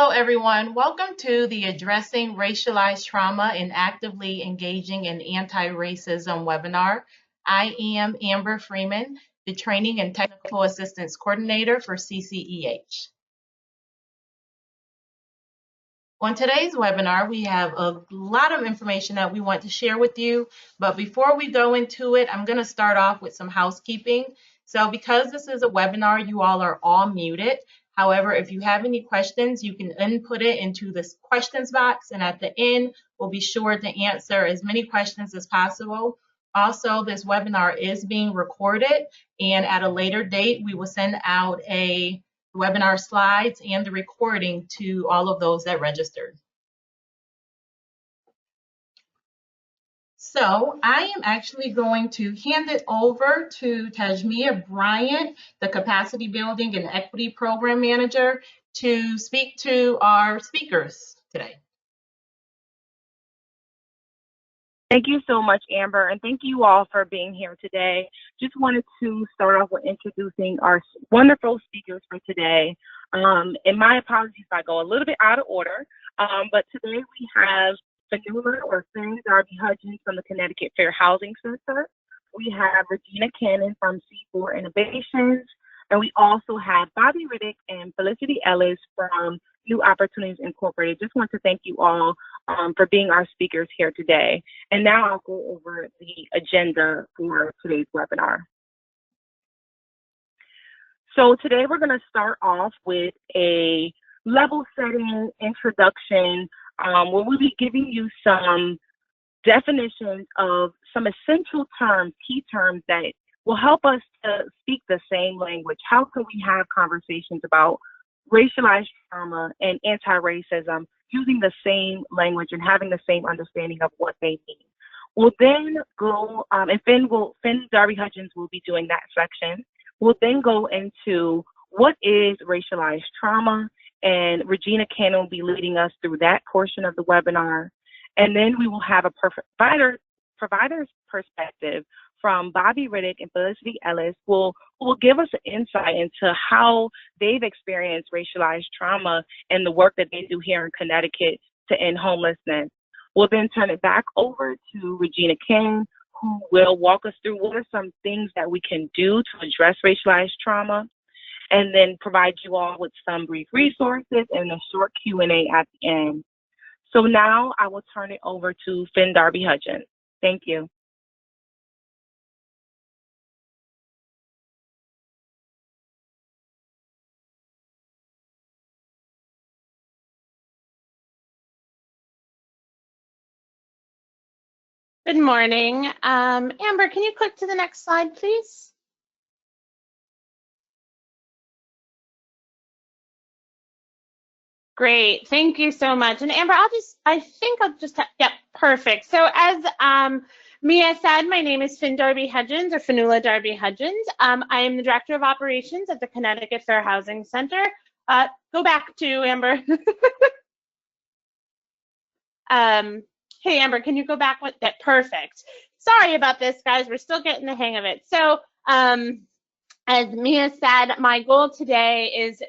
Hello, everyone. Welcome to the Addressing Racialized Trauma and Actively Engaging in Anti-Racism webinar. I am Amber Freeman, the Training and Technical Assistance Coordinator for CCEH. On today's webinar, we have a lot of information that we want to share with you, but before we go into it, I'm going to start off with some housekeeping. So because this is a webinar, you all are all muted. However, if you have any questions, you can input it into this questions box, and at the end, we'll be sure to answer as many questions as possible. Also, this webinar is being recorded, and at a later date, we will send out a webinar slides and the recording to all of those that registered. So I am actually going to hand it over to Tajmia Bryant, the Capacity Building and Equity Program Manager, to speak to our speakers today. Thank you so much, Amber, and thank you all for being here today. Just wanted to start off with introducing our wonderful speakers for today. And my apologies if I go a little bit out of order, but today we have Finn Darby Hudgens from the Connecticut Fair Housing Center. We have Regina Cannon from C4 Innovations, and we also have Bobby Riddick and Felicity Ellis from New Opportunities Incorporated. Just want to thank you all for being our speakers here today. And now I'll go over the agenda for today's webinar. So today we're going to start off with a level setting introduction where we'll be giving you some definitions of some essential terms, key terms that will help us to speak the same language. How can we have conversations about racialized trauma and anti-racism using the same language and having the same understanding of what they mean? We'll then go, and Finn Darby Hudgens will be doing that section. We'll then go into what is racialized trauma, and Regina Cannon will be leading us through that portion of the webinar. And then we will have a provider's perspective from Bobby Riddick and Felicity Ellis, who will give us an insight into how they've experienced racialized trauma and the work that they do here in Connecticut to end homelessness. We'll then turn it back over to Regina Cannon, who will walk us through what are some things that we can do to address racialized trauma, and then provide you all with some brief resources and a short Q&A at the end. So now I will turn it over to Finn Darby Hudgens. Thank you. Good morning. Amber, can you click to the next slide, please? Great, thank you so much. And Amber, yep, perfect. So as Mia said, my name is Finn Darby Hudgens, or Fionnuala Darby Hudgens. I am the Director of Operations at the Connecticut Fair Housing Center. Go back to Amber. Hey, Amber, can you go back with that? Perfect. Sorry about this, guys. We're still getting the hang of it. So as Mia said, my goal today is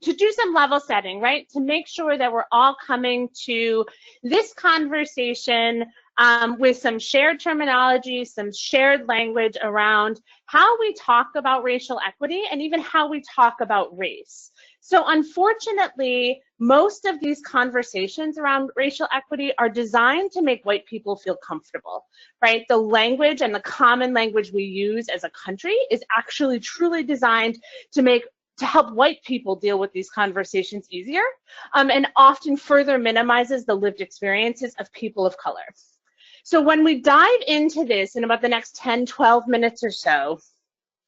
to do some level setting, right? To make sure that we're all coming to this conversation with some shared terminology, some shared language around how we talk about racial equity and even how we talk about race. So unfortunately, most of these conversations around racial equity are designed to make white people feel comfortable, right? The language and the common language we use as a country is actually truly designed to help white people deal with these conversations easier, and often further minimizes the lived experiences of people of color. So when we dive into this in about the next 10, 12 minutes or so,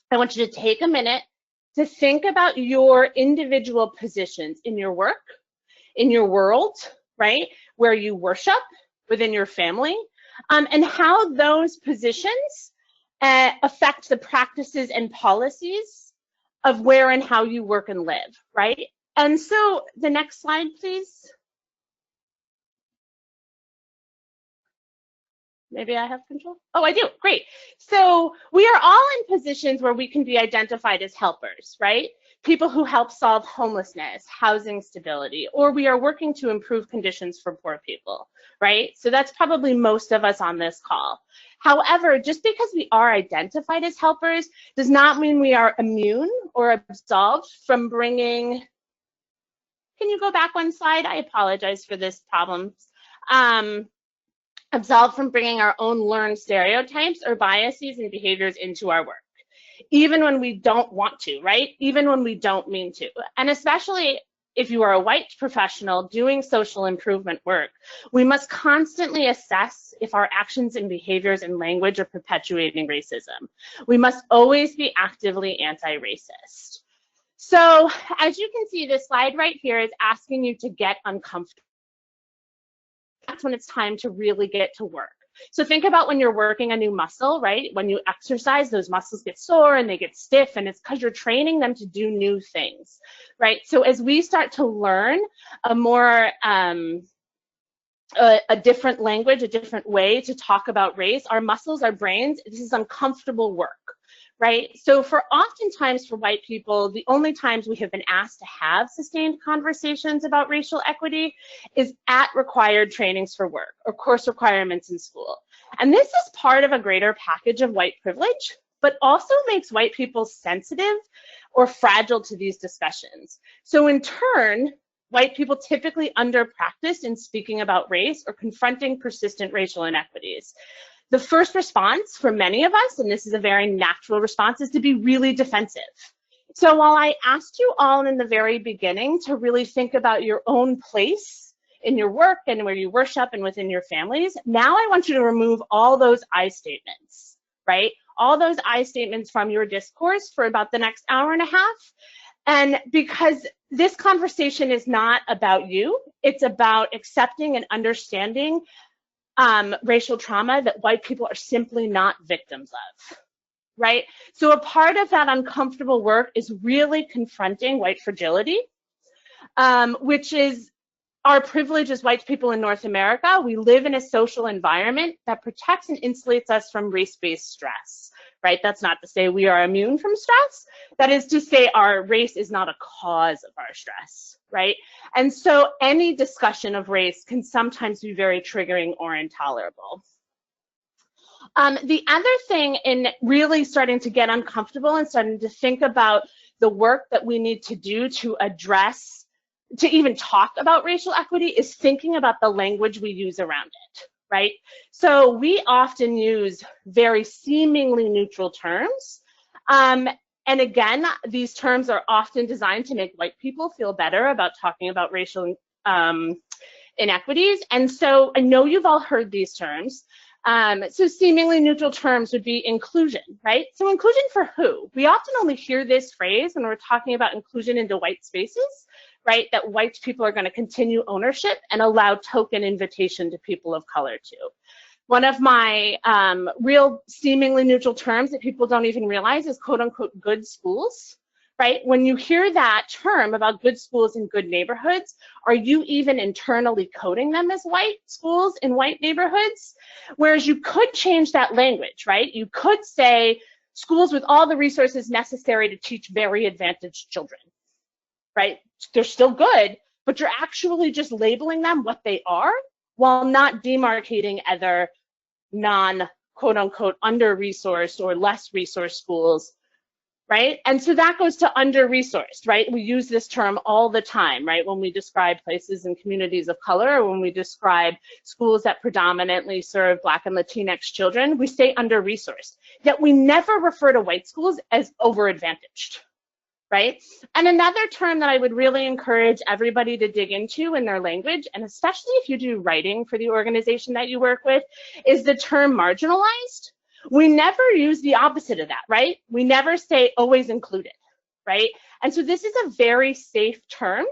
I want you to take a minute to think about your individual positions in your work, in your world, right? Where you worship, within your family, and how those positions affect the practices and policies of where and how you work and live, right? And so the next slide, please. Maybe I have control. Oh, I do. Great. So we are all in positions where we can be identified as helpers, right? people who help solve homelessness, housing stability, or we are working to improve conditions for poor people, right? So that's probably most of us on this call. However, just because we are identified as helpers does not mean we are immune or absolved from bringing, can you go back one slide? I apologize for this problem. Absolved from bringing our own learned stereotypes or biases and behaviors into our work, even when we don't want to, right? Even when we don't mean to. And especially if you are a white professional doing social improvement work, we must constantly assess if our actions and behaviors and language are perpetuating racism. We must always be actively anti-racist. So as you can see, this slide right here is asking you to get uncomfortable. That's when it's time to really get to work. So think about when you're working a new muscle, right? When you exercise, those muscles get sore and they get stiff, and it's because you're training them to do new things, right? So as we start to learn a more, a different language, a different way to talk about race, our muscles, our brains, this is uncomfortable work, right? So oftentimes for white people, the only times we have been asked to have sustained conversations about racial equity is at required trainings for work or course requirements in school. And this is part of a greater package of white privilege, but also makes white people sensitive or fragile to these discussions. So in turn, white people typically under-practice in speaking about race or confronting persistent racial inequities. The first response for many of us, and this is a very natural response, is to be really defensive. So while I asked you all in the very beginning to really think about your own place in your work and where you worship and within your families, now I want you to remove all those I statements, right? All those I statements from your discourse for about the next hour and a half. And because this conversation is not about you, it's about accepting and understanding racial trauma that white people are simply not victims of, right? So a part of that uncomfortable work is really confronting white fragility, which is our privilege as white people in North America. We live in a social environment that protects and insulates us from race-based stress, right? That's not to say we are immune from stress. That is to say our race is not a cause of our stress, right? And so any discussion of race can sometimes be very triggering or intolerable. The other thing in really starting to get uncomfortable and starting to think about the work that we need to do to address, to even talk about racial equity, is thinking about the language we use around it, right? So we often use very seemingly neutral terms. And again, these terms are often designed to make white people feel better about talking about racial inequities. And so I know you've all heard these terms. So seemingly neutral terms would be inclusion, right? So inclusion for who? We often only hear this phrase when we're talking about inclusion into white spaces, right? That white people are going to continue ownership and allow token invitation to people of color too. One of my real seemingly neutral terms that people don't even realize is quote unquote good schools, right? When you hear that term about good schools and good neighborhoods, are you even internally coding them as white schools in white neighborhoods? Whereas you could change that language, right? You could say schools with all the resources necessary to teach very advantaged children, right? They're still good, but you're actually just labeling them what they are while not demarcating other non quote unquote under-resourced or less resourced schools, right? And so that goes to under-resourced, right? We use this term all the time, right? When we describe places and communities of color, or when we describe schools that predominantly serve Black and Latinx children, we say under-resourced. Yet we never refer to white schools as over-advantaged, right? And another term that I would really encourage everybody to dig into in their language, and especially if you do writing for the organization that you work with, is the term marginalized. We never use the opposite of that, right? We never say always included, right? And so this is a very safe term.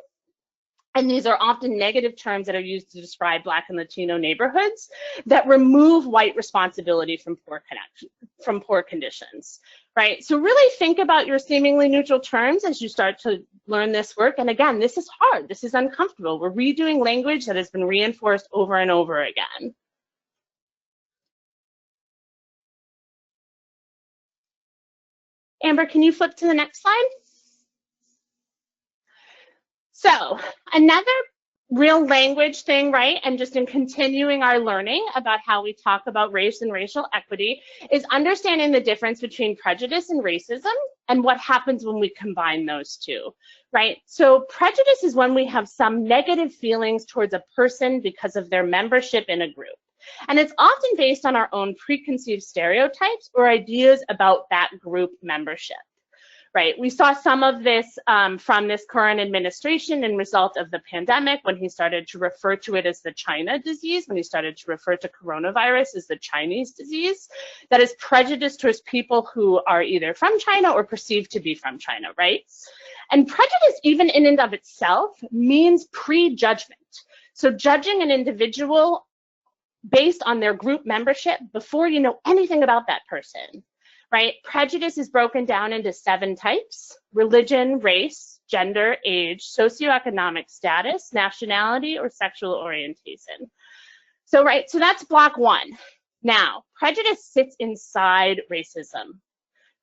And these are often negative terms that are used to describe Black and Latino neighborhoods that remove white responsibility from poor conditions, right? So really think about your seemingly neutral terms as you start to learn this work. And again, this is hard. This is uncomfortable. We're redoing language that has been reinforced over and over again. Amber, can you flip to the next slide? So another real language thing, right, and just in continuing our learning about how we talk about race and racial equity, is understanding the difference between prejudice and racism and what happens when we combine those two, right? So prejudice is when we have some negative feelings towards a person because of their membership in a group. And it's often based on our own preconceived stereotypes or ideas about that group membership. Right, we saw some of this from this current administration in result of the pandemic, when he started to refer to it as the China disease, when he started to refer to coronavirus as the Chinese disease. That is prejudice towards people who are either from China or perceived to be from China, right? And prejudice, even in and of itself, means prejudgment. So judging an individual based on their group membership before you know anything about that person. Right? Prejudice is broken down into 7 types: religion, race, gender, age, socioeconomic status, nationality, or sexual orientation. So, right, so that's block 1. Now, prejudice sits inside racism,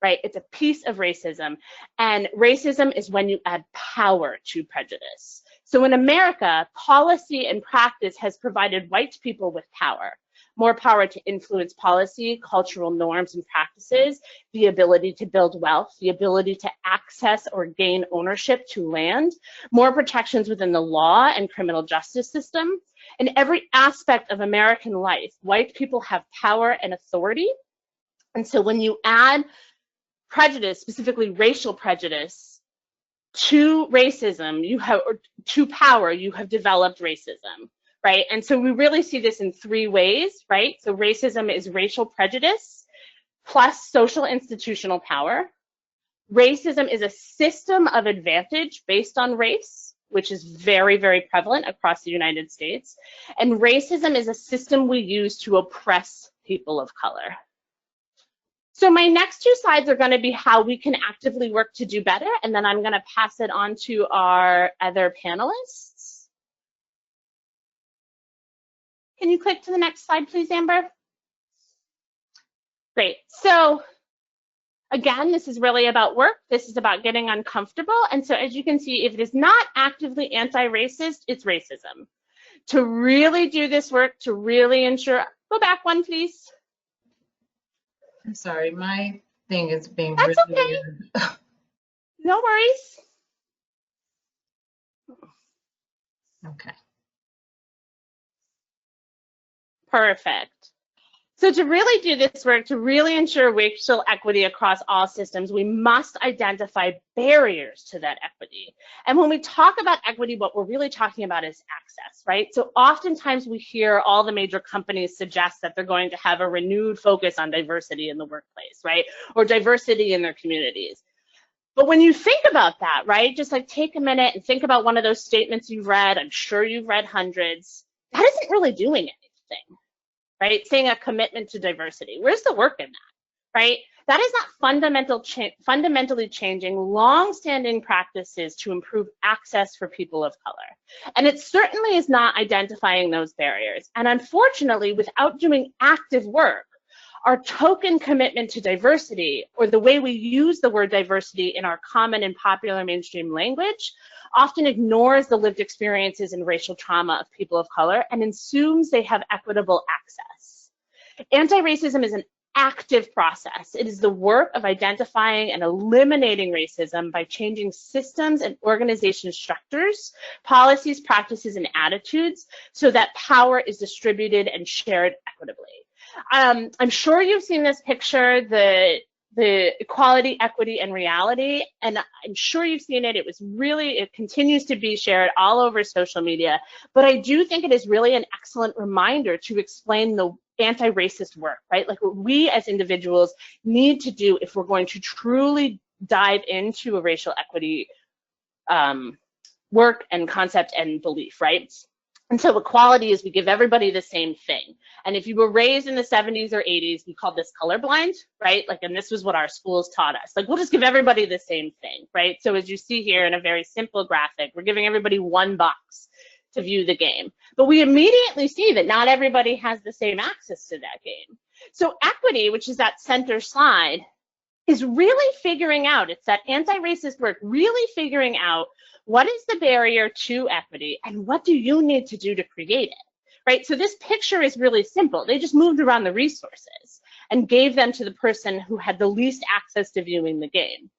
right? It's a piece of racism. And racism is when you add power to prejudice. So in America, policy and practice has provided white people with power. More power to influence policy, cultural norms and practices, the ability to build wealth, the ability to access or gain ownership to land, more protections within the law and criminal justice system. In every aspect of American life, white people have power and authority. And so when you add prejudice, specifically racial prejudice, to racism, or to power, you have developed racism. Right? And so we really see this in 3 ways, right? So racism is racial prejudice plus social institutional power. Racism is a system of advantage based on race, which is very, very prevalent across the United States. And racism is a system we use to oppress people of color. So my next 2 slides are going to be how we can actively work to do better, and then I'm going to pass it on to our other panelists. Can you click to the next slide, please, Amber? Great. So again, this is really about work. This is about getting uncomfortable. And so as you can see, if it is not actively anti-racist, it's racism. To really do this work, to really ensure, go back 1, please. I'm sorry, my thing is being That's really okay. weird. No worries. Okay. Perfect. So to really do this work, to really ensure racial equity across all systems, we must identify barriers to that equity. And when we talk about equity, what we're really talking about is access, right? So oftentimes we hear all the major companies suggest that they're going to have a renewed focus on diversity in the workplace, right? Or diversity in their communities. But when you think about that, right, just like take a minute and think about one of those statements you've read. I'm sure you've read hundreds. That isn't really doing anything, right? Saying a commitment to diversity. Where's the work in that, right? That is not fundamentally changing long-standing practices to improve access for people of color. And it certainly is not identifying those barriers. And unfortunately, without doing active work, our token commitment to diversity, or the way we use the word diversity in our common and popular mainstream language, often ignores the lived experiences and racial trauma of people of color and assumes they have equitable access. Anti-racism is an active process. It is the work of identifying and eliminating racism by changing systems and organization structures, policies, practices, and attitudes so that power is distributed and shared equitably. I'm sure you've seen this picture, the equality, equity, and reality, and I'm sure you've seen it. It continues to be shared all over social media, but I do think it is really an excellent reminder to explain the anti-racist work, right? Like what we as individuals need to do if we're going to truly dive into a racial equity work and concept and belief, right? And so equality is we give everybody the same thing. And if you were raised in the 70s or 80s, we called this colorblind, right? Like, and this was what our schools taught us. Like, we'll just give everybody the same thing, right? So as you see here in a very simple graphic, we're giving everybody one box to view the game. But we immediately see that not everybody has the same access to that game. So equity, which is that center slide, is really figuring out, it's that anti-racist work, really figuring out what is the barrier to equity and what do you need to do to create it, right? So this picture is really simple. They just moved around the resources and gave them to the person who had the least access to viewing the game.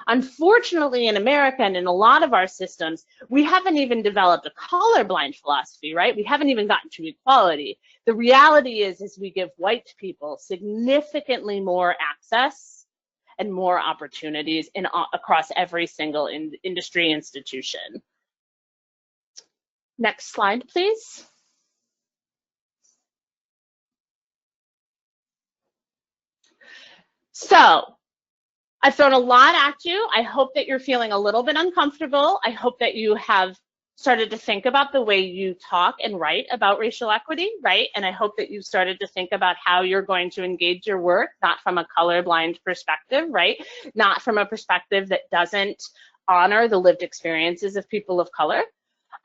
Unfortunately, in America and in a lot of our systems, we haven't even developed a colorblind philosophy, right? We haven't even gotten to equality. The reality is we give white people significantly more access and more opportunities across every single industry institution. Next slide, please. So I've thrown a lot at you. I hope that you're feeling a little bit uncomfortable. I hope that you have started to think about the way you talk and write about racial equity, right? And I hope that you've started to think about how you're going to engage your work, not from a colorblind perspective, right? Not from a perspective that doesn't honor the lived experiences of people of color.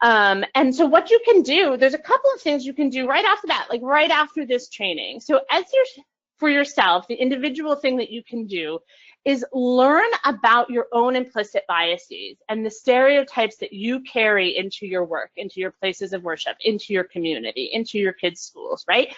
And so what you can do, there's a couple of things you can do right off the bat, like right after this training. So as you're, for yourself, the individual thing that you can do is learn about your own implicit biases and the stereotypes that you carry into your work, into your places of worship, into your community, into your kids' schools, right?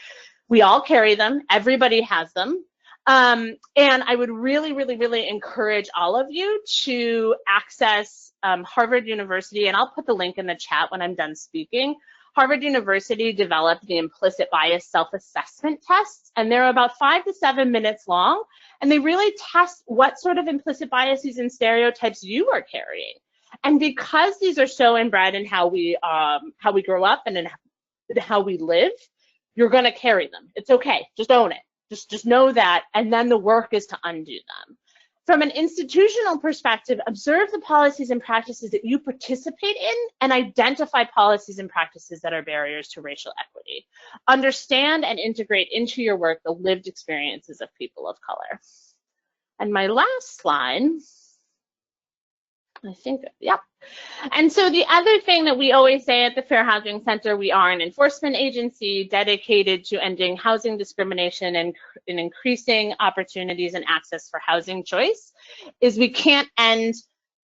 We all carry them. Everybody has them. And I would really, really, really encourage all of you to access Harvard University, and I'll put the link in the chat when I'm done speaking. Harvard University developed the implicit bias self-assessment tests, and they're about 5 to 7 minutes long, and they really test what sort of implicit biases and stereotypes you are carrying. And because these are so inbred in how we grow up and in how we live, you're going to carry them. It's okay. Just own it. Just know that, and then the work is to undo them. From an institutional perspective, observe the policies and practices that you participate in and identify policies and practices that are barriers to racial equity. Understand and integrate into your work the lived experiences of people of color. And my last slide, I think, yep. And so the other thing that we always say at the Fair Housing Center, we are an enforcement agency dedicated to ending housing discrimination and increasing opportunities and access for housing choice, is we can't end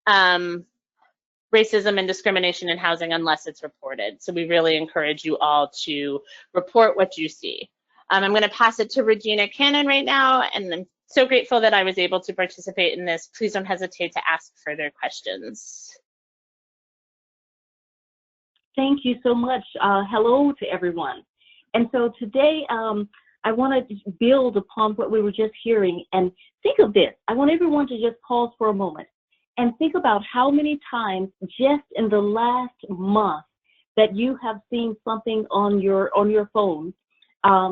racism and discrimination in housing unless it's reported. So we really encourage you all to report what you see. I'm going to pass it to Regina Cannon right now, and I'm so grateful that I was able to participate in this. Please don't hesitate to ask further questions. Thank you so much. Hello to everyone. And so today, I want to build upon what we were just hearing and think of this. I want everyone to just pause for a moment and think about how many times just in the last month that you have seen something on your phone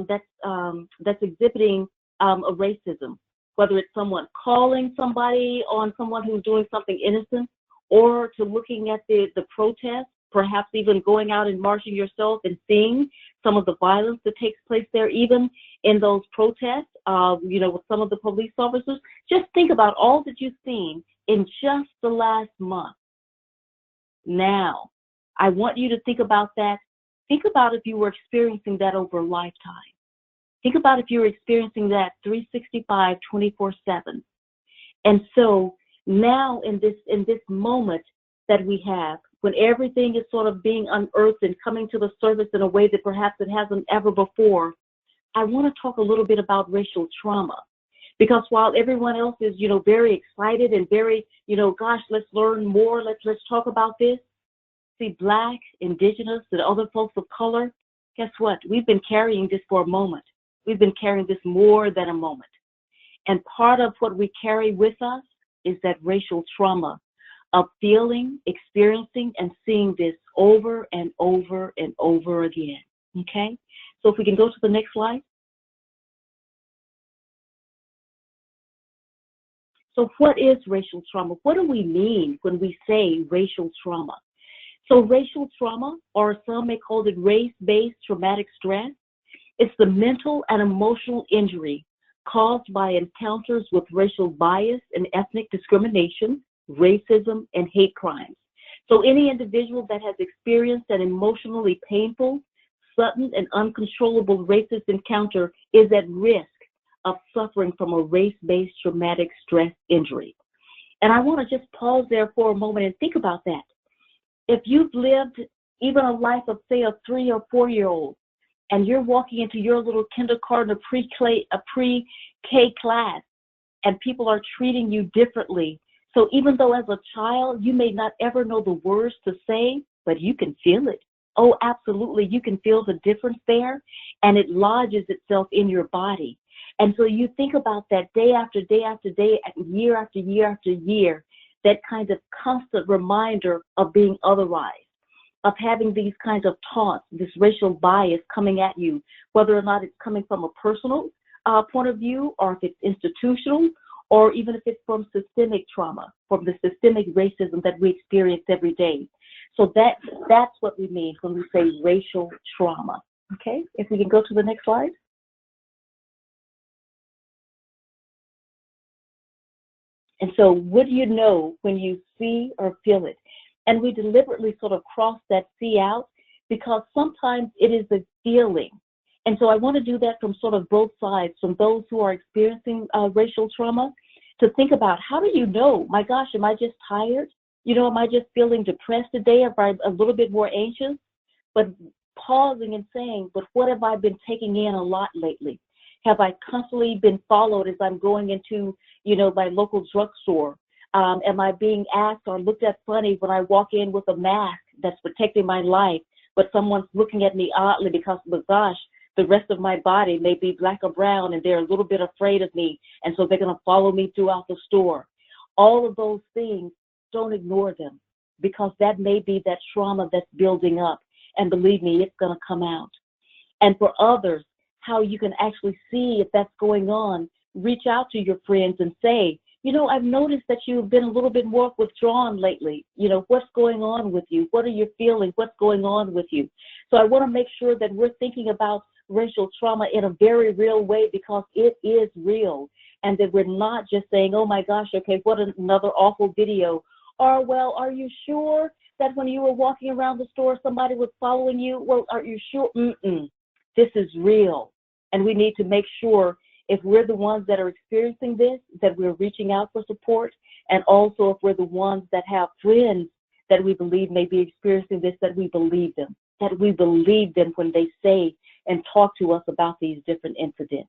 that's exhibiting a racism, whether it's someone calling somebody on someone who's doing something innocent, or to looking at the protest, perhaps even going out and marching yourself and seeing some of the violence that takes place there, even in those protests, with some of the police officers. Just think about all that you've seen in just the last month. Now, I want you to think about that. Think about if you were experiencing that over a lifetime. Think about if you were experiencing that 365, 24/7. And so now in this moment that we have, when everything is sort of being unearthed and coming to the surface in a way that perhaps it hasn't ever before, I want to talk a little bit about racial trauma. Because while everyone else is, very excited and very, gosh, let's learn more, let's talk about this. See, Black, Indigenous, and other folks of color, guess what? We've been carrying this for a moment. We've been carrying this more than a moment. And part of what we carry with us is that racial trauma of feeling, experiencing, and seeing this over and over and over again, okay? So if we can go to the next slide. So what is racial trauma? What do we mean when we say racial trauma? So racial trauma, or some may call it race-based traumatic stress, it's the mental and emotional injury caused by encounters with racial bias and ethnic discrimination, racism, and hate crimes. So any individual that has experienced an emotionally painful, sudden, and uncontrollable racist encounter is at risk of suffering from a race-based traumatic stress injury. And I want to just pause there for a moment and think about that. If you've lived even a life of, say, a 3 or 4-year-old, and you're walking into your little kindergarten or pre-K class, and people are treating you differently. So even though as a child, you may not ever know the words to say, but you can feel it. Oh, absolutely. You can feel the difference there, and it lodges itself in your body. And so you think about that day after day after day, year after year after year, that kind of constant reminder of being otherwise, of having these kinds of taunts, this racial bias coming at you, whether or not it's coming from a personal point of view, or if it's institutional, or even if it's from systemic trauma, from the systemic racism that we experience every day. So that's what we mean when we say racial trauma. Okay, if we can go to the next slide. And so what do you know when you see or feel it? And we deliberately sort of cross that C out because sometimes it is a feeling. And so I want to do that from sort of both sides, from those who are experiencing racial trauma, to think about, how do you know, my gosh, am I just tired? You know, am I just feeling depressed today? Am I a little bit more anxious? But pausing and saying, but what have I been taking in a lot lately? Have I constantly been followed as I'm going into, you know, my local drugstore? Am I being asked or looked at funny when I walk in with a mask that's protecting my life, but someone's looking at me oddly because, oh gosh, the rest of my body may be black or brown and they're a little bit afraid of me, and so they're going to follow me throughout the store. All of those things, don't ignore them, because that may be that trauma that's building up, and believe me, it's going to come out. And for others, how you can actually see if that's going on, reach out to your friends and say, you know, I've noticed that you've been a little bit more withdrawn lately. You know, what's going on with you? What are you feeling? What's going on with you? So I want to make sure that we're thinking about racial trauma in a very real way, because it is real, and that we're not just saying, oh my gosh, okay, what another awful video, or well, are you sure that when you were walking around the store somebody was following you? Well, are you sure? This is real, and we need to make sure, if we're the ones that are experiencing this, that we're reaching out for support, and also if we're the ones that have friends that we believe may be experiencing this, that we believe them, when they say and talk to us about these different incidents.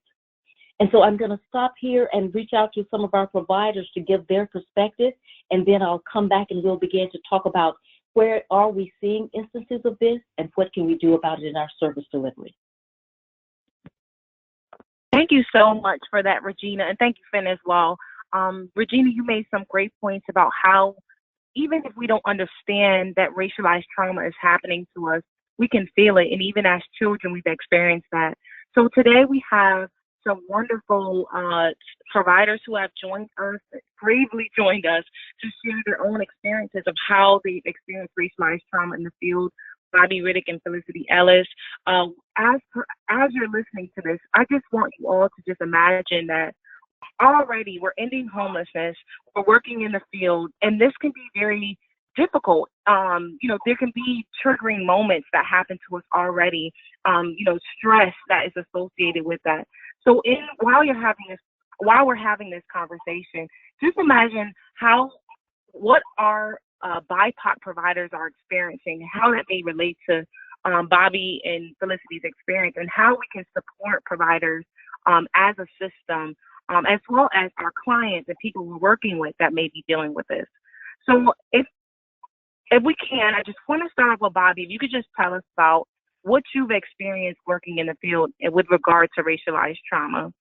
And so I'm going to stop here and reach out to some of our providers to give their perspective, and then I'll come back and we'll begin to talk about where are we seeing instances of this and what can we do about it in our service delivery. Thank you so much for that, Regina, and thank you, Finn, as well. Regina, you made some great points about how even if we don't understand that racialized trauma is happening to us, we can feel it, and even as children, we've experienced that. So today we have some wonderful providers who have joined us, bravely joined us, to share their own experiences of how they've experienced racialized trauma in the field. Bobby Riddick and Felicity Ellis. As you're listening to this, I just want you all to just imagine that already we're ending homelessness, we're working in the field, and this can be very difficult. You know, there can be triggering moments that happen to us already, you know, stress that is associated with that. So while we're having this conversation, just imagine what our BIPOC providers are experiencing, how that may relate to Bobby and Felicity's experience, and how we can support providers as a system, as well as our clients and people we're working with that may be dealing with this. So if we can, I just want to start off with Bobby. If you could just tell us about what you've experienced working in the field with regard to racialized trauma.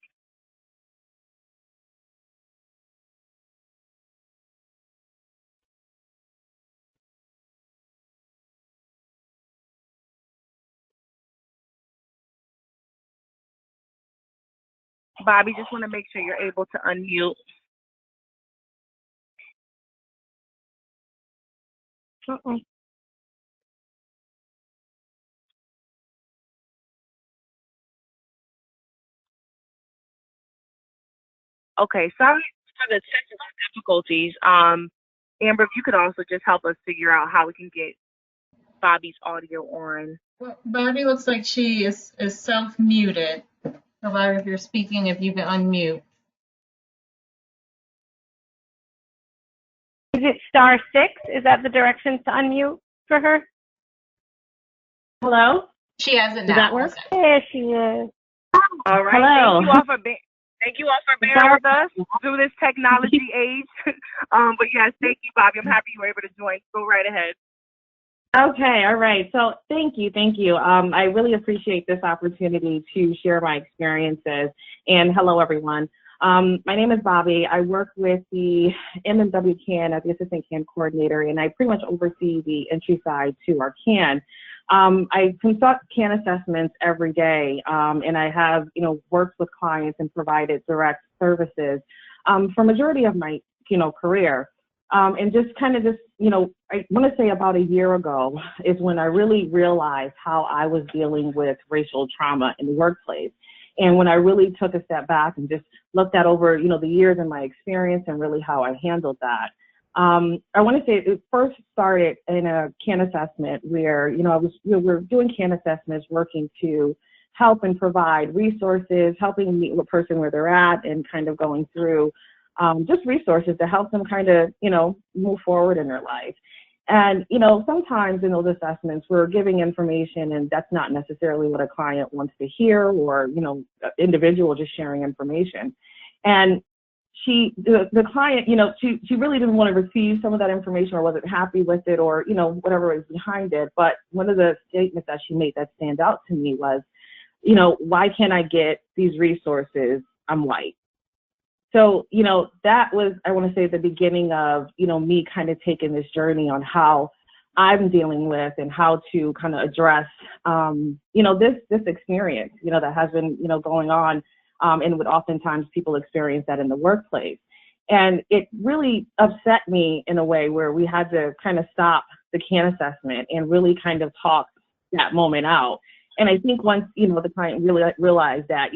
Bobby, just want to make sure you're able to unmute. Okay, sorry for the technical difficulties. Amber, if you could also just help us figure out how we can get Bobby's audio on. Well, Bobby looks like she is self-muted. However, if you're speaking, if you can unmute. Is it *6? Is that the directions to unmute for her? Hello? She has it now. Does that work? There she is. All right. Hello. Thank you all for bearing with us through this technology age. But yes, thank you, Bobby. I'm happy you were able to join. Go right ahead. Okay, all right. So thank you. I really appreciate this opportunity to share my experiences. And hello, everyone. My name is Bobby. I work with the MMW CAN as the Assistant CAN Coordinator, and I pretty much oversee the entry side to our CAN. I conduct CAN assessments every day, and I have, worked with clients and provided direct services for majority of my, career. And just I want to say about a year ago is when I really realized how I was dealing with racial trauma in the workplace. And when I really took a step back and just looked at over, the years and my experience and really how I handled that. I want to say it first started in a CAN assessment where, we're doing CAN assessments, working to help and provide resources, helping meet a person where they're at and kind of going through just resources to help them kind of, move forward in their life. And, sometimes in those assessments, we're giving information and that's not necessarily what a client wants to hear or, individual just sharing information. And the client, she really didn't want to receive some of that information or wasn't happy with it or, whatever was behind it. But one of the statements that she made that stand out to me was, why can't I get these resources? I'm white. So, that was, I want to say, the beginning of, me kind of taking this journey on how I'm dealing with and how to kind of address, this experience, that has been, going on, and would oftentimes people experience that in the workplace. And it really upset me in a way where we had to kind of stop the CAN assessment and really kind of talk that moment out. And I think once, the client really realized that,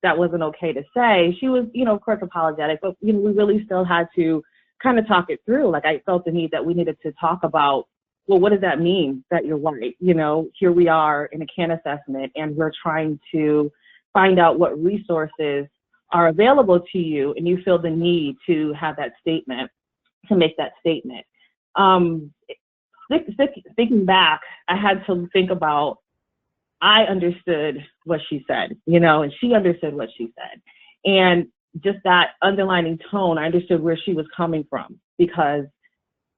that wasn't okay to say, she was, of course, apologetic, but, we really still had to kind of talk it through. Like I felt the need that we needed to talk about, well, what does that mean that you're white? Here we are in a CAN assessment and we're trying to find out what resources are available to you and you feel the need to have that statement, to make that statement. Thinking back, I had to think about, I understood what she said, and she understood what she said. And just that underlining tone, I understood where she was coming from because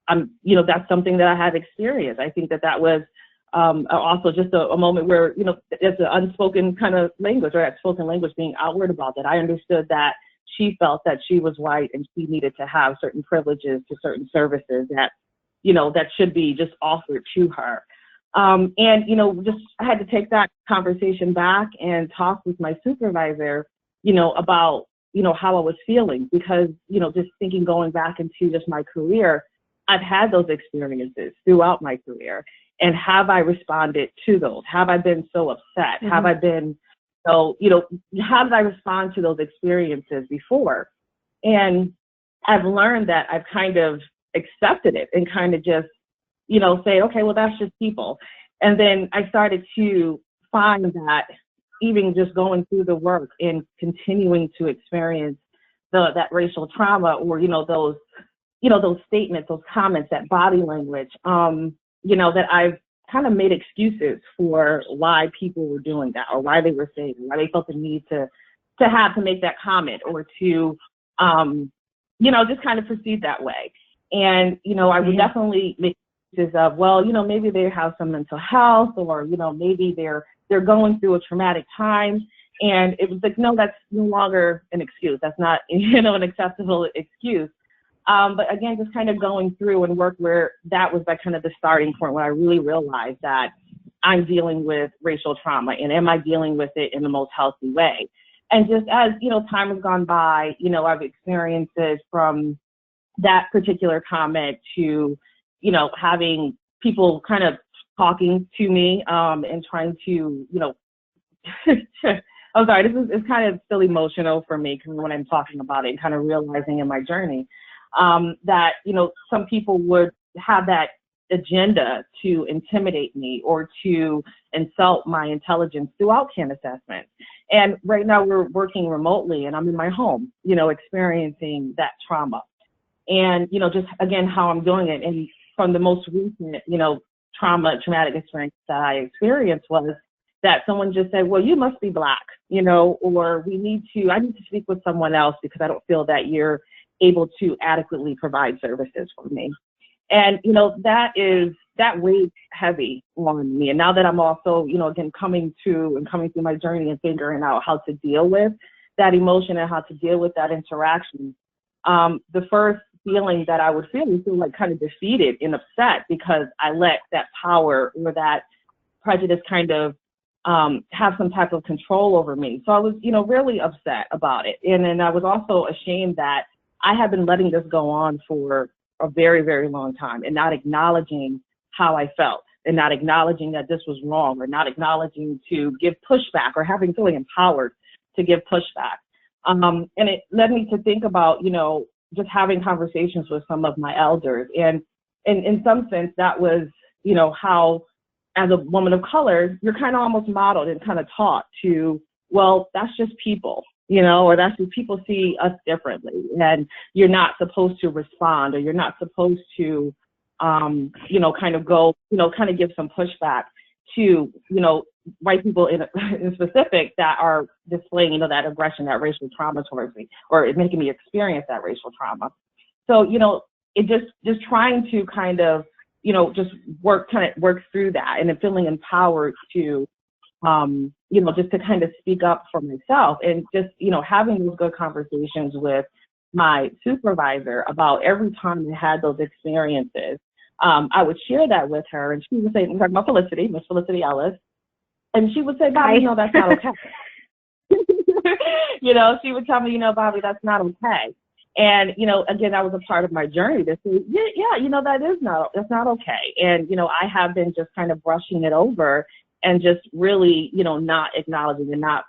that's something that I had experienced. I think that was also just a moment where, there's an unspoken kind of language or that spoken language being outward about that. I understood that she felt that she was white and she needed to have certain privileges to certain services that, that should be just offered to her. And, just I had to take that conversation back and talk with my supervisor, about, how I was feeling because, just thinking going back into just my career, I've had those experiences throughout my career. And have I responded to those? Have I been so upset? Mm-hmm. Have I been so, how did I respond to those experiences before? And I've learned that I've kind of accepted it and kind of just, say, okay, well, that's just people. And then I started to find that even just going through the work and continuing to experience that racial trauma or, those statements, those comments, that body language, that I've kind of made excuses for why people were doing that or why they were saying, why they felt the need to have to make that comment or to, just kind of proceed that way. And, I would definitely make of, well, maybe they have some mental health or, maybe they're going through a traumatic time. And it was like, no, that's no longer an excuse. That's not, an acceptable excuse. But again, just kind of going through and work where that was like kind of the starting point where I really realized that I'm dealing with racial trauma and am I dealing with it in the most healthy way? And just as, time has gone by, I've experienced it from that particular comment to, having people kind of talking to me and trying to, I'm sorry, it's kind of still emotional for me because when I'm talking about it and kind of realizing in my journey that, some people would have that agenda to intimidate me or to insult my intelligence throughout CAN assessment. And right now we're working remotely and I'm in my home, experiencing that trauma. And, just again, how I'm doing it. And from the most recent, traumatic experience that I experienced was that someone just said, well, you must be Black, or I need to speak with someone else because I don't feel that you're able to adequately provide services for me. And, that weighs heavy on me. And now that I'm also, again, coming through my journey and figuring out how to deal with that emotion and how to deal with that interaction, the first feeling that I would feel is feel like kind of defeated and upset because I let that power or that prejudice kind of have some type of control over me. So I was, really upset about it. And then I was also ashamed that I had been letting this go on for a very, very long time and not acknowledging how I felt and not acknowledging that this was wrong or not acknowledging to give pushback or feeling empowered to give pushback. And it led me to think about, just having conversations with some of my elders. And in some sense, that was, how as a woman of color, you're kind of almost modeled and kind of taught to, well, that's just people, or that's just people see us differently. And you're not supposed to respond or you're not supposed to, kind of go, kind of give some pushback to, white people in specific that are displaying, that aggression, that racial trauma towards me, or making me experience that racial trauma. So, it just trying to kind of, just work through that and then feeling empowered to, just to kind of speak up for myself and just, having those good conversations with my supervisor about every time I had those experiences. I would share that with her and she would say, I'm talking about Felicity, Miss Felicity Ellis. And she would say, Bobby, no, that's not okay. She would tell me, Bobby, that's not okay. And, again, that was a part of my journey to say, that's not okay. And, I have been just kind of brushing it over and just really, not acknowledging and not,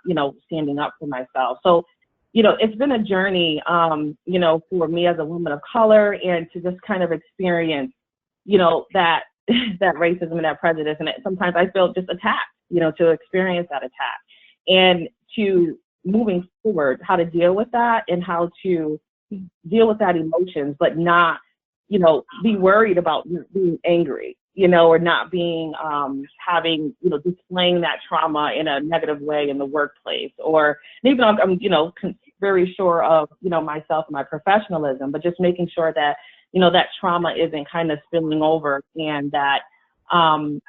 standing up for myself. So, it's been a journey, for me as a woman of color and to just kind of experience, that racism and that prejudice. And sometimes I feel just attacked, to experience that attack and to moving forward, how to deal with that and how to deal with that emotions, but not, be worried about being angry, or not being, displaying that trauma in a negative way in the workplace, or even I'm very sure of, myself and my professionalism, but just making sure that, that trauma isn't kind of spilling over and that, I'm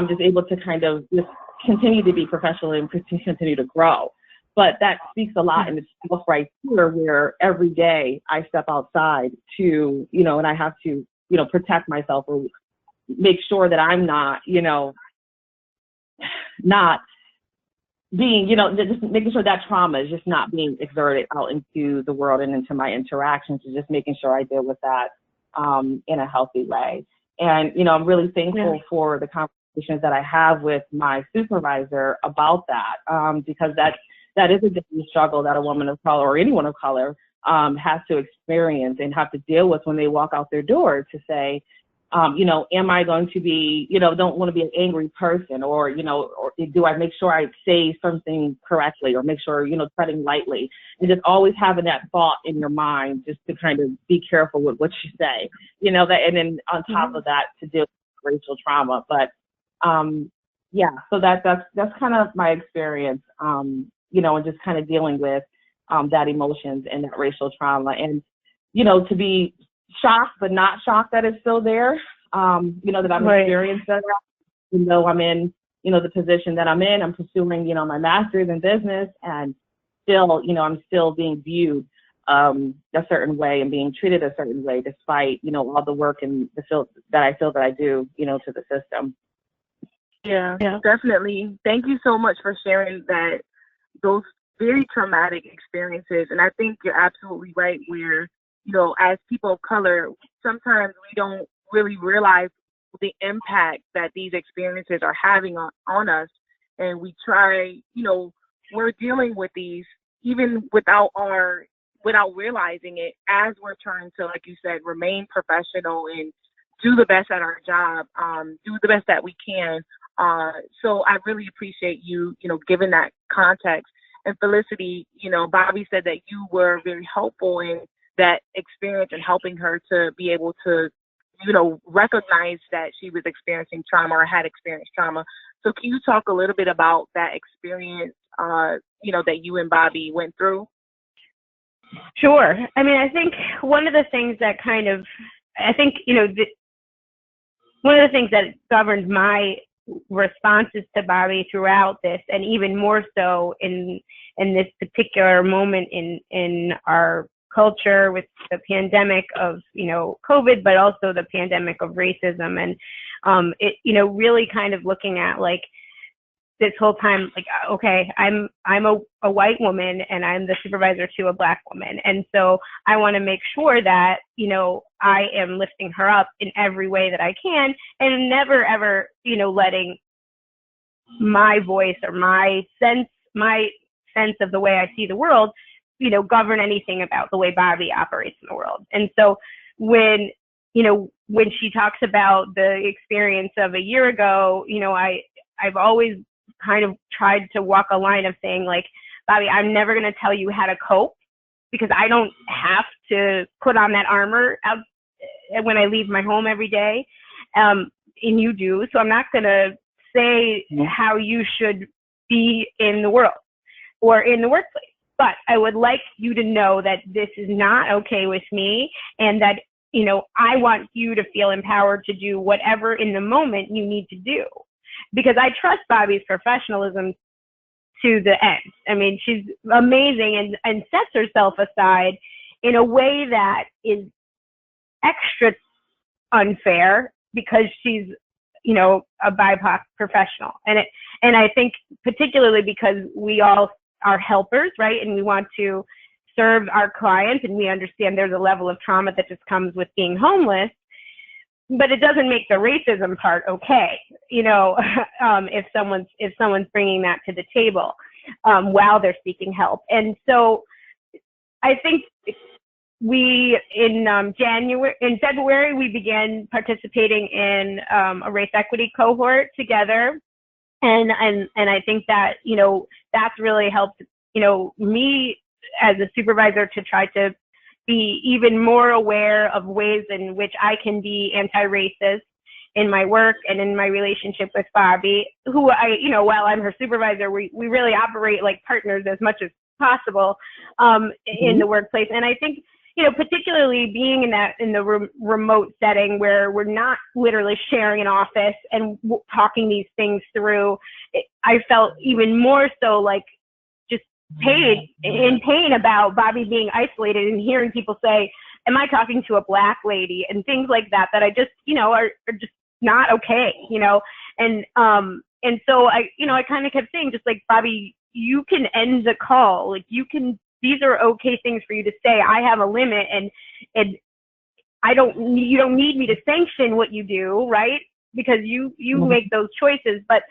just able to kind of just continue to be professional and continue to grow. But that speaks a lot in itself right here, where every day I step outside to, and I have to, protect myself or make sure that I'm not, not being, just making sure that trauma is just not being exerted out into the world and into my interactions, and just making sure I deal with that in a healthy way. And, I'm really thankful for the conversations that I have with my supervisor about that, because that is a daily struggle that a woman of color or anyone of color has to experience and have to deal with when they walk out their door to say, am I going to be, don't want to be an angry person, or, or do I make sure I say something correctly or make sure, treading lightly, and just always having that thought in your mind just to kind of be careful with what you say, that, and then on top of that to deal with racial trauma. But, so that's kind of my experience, and just kind of dealing with that emotions and that racial trauma, and, to be shocked but not shocked that it's still there, that I'm experiencing that, even though I'm in, the position that I'm in. I'm pursuing, my master's in business, and still, I'm still being viewed a certain way and being treated a certain way despite, all the work and the field that I feel that I do, to the system. Yeah, definitely. Thank you so much for sharing those very traumatic experiences. And I think you're absolutely right where, as people of color, sometimes we don't really realize the impact that these experiences are having on us. And we try, we're dealing with these even without realizing it, as we're trying to, like you said, remain professional and do the best at our job, do the best that we can. So I really appreciate you, giving that context. And Felicity, Bobby said that you were very helpful in that experience and helping her to be able to, recognize that she was experiencing trauma or had experienced trauma. So can you talk a little bit about that experience, that you and Bobby went through? Sure. I mean, I think one of the things that one of the things that governed my responses to Bobby throughout this, and even more so in this particular moment in our culture with the pandemic of COVID, but also the pandemic of racism, and it really kind of looking at like this whole time, like, okay, I'm a white woman and I'm the supervisor to a Black woman, and so I want to make sure that I am lifting her up in every way that I can, and never ever letting my voice or my sense of the way I see the world govern anything about the way Bobby operates in the world. And so when she talks about the experience of a year ago, I've always kind of tried to walk a line of saying, like, Bobby, I'm never going to tell you how to cope, because I don't have to put on that armor out when I leave my home every day, and you do. So I'm not going to say how you should be in the world or in the workplace. But I would like you to know that this is not okay with me, and that I want you to feel empowered to do whatever in the moment you need to do, because I trust Bobby's professionalism to the end. I mean, she's amazing and sets herself aside in a way that is extra unfair, because she's a BIPOC professional, and I think particularly because we all are helpers, right? And we want to serve our clients, and we understand there's a level of trauma that just comes with being homeless, but it doesn't make the racism part okay, if someone's bringing that to the table while they're seeking help. And so I think in February, we began participating in a race equity cohort together. And I think that, that's really helped, me as a supervisor to try to be even more aware of ways in which I can be anti-racist in my work and in my relationship with Bobby, who while I'm her supervisor, we really operate like partners as much as possible in the workplace. And I think, particularly being in the remote setting where we're not literally sharing an office and talking these things through, I felt even more so like just in pain about Bobby being isolated and hearing people say, am I talking to a Black lady, and things like that I just, are just not okay, and so I kind of kept saying, just like, Bobby, you can end the call, like, these are okay things for you to say. I have a limit, and you don't need me to sanction what you do, right? Because you make those choices, but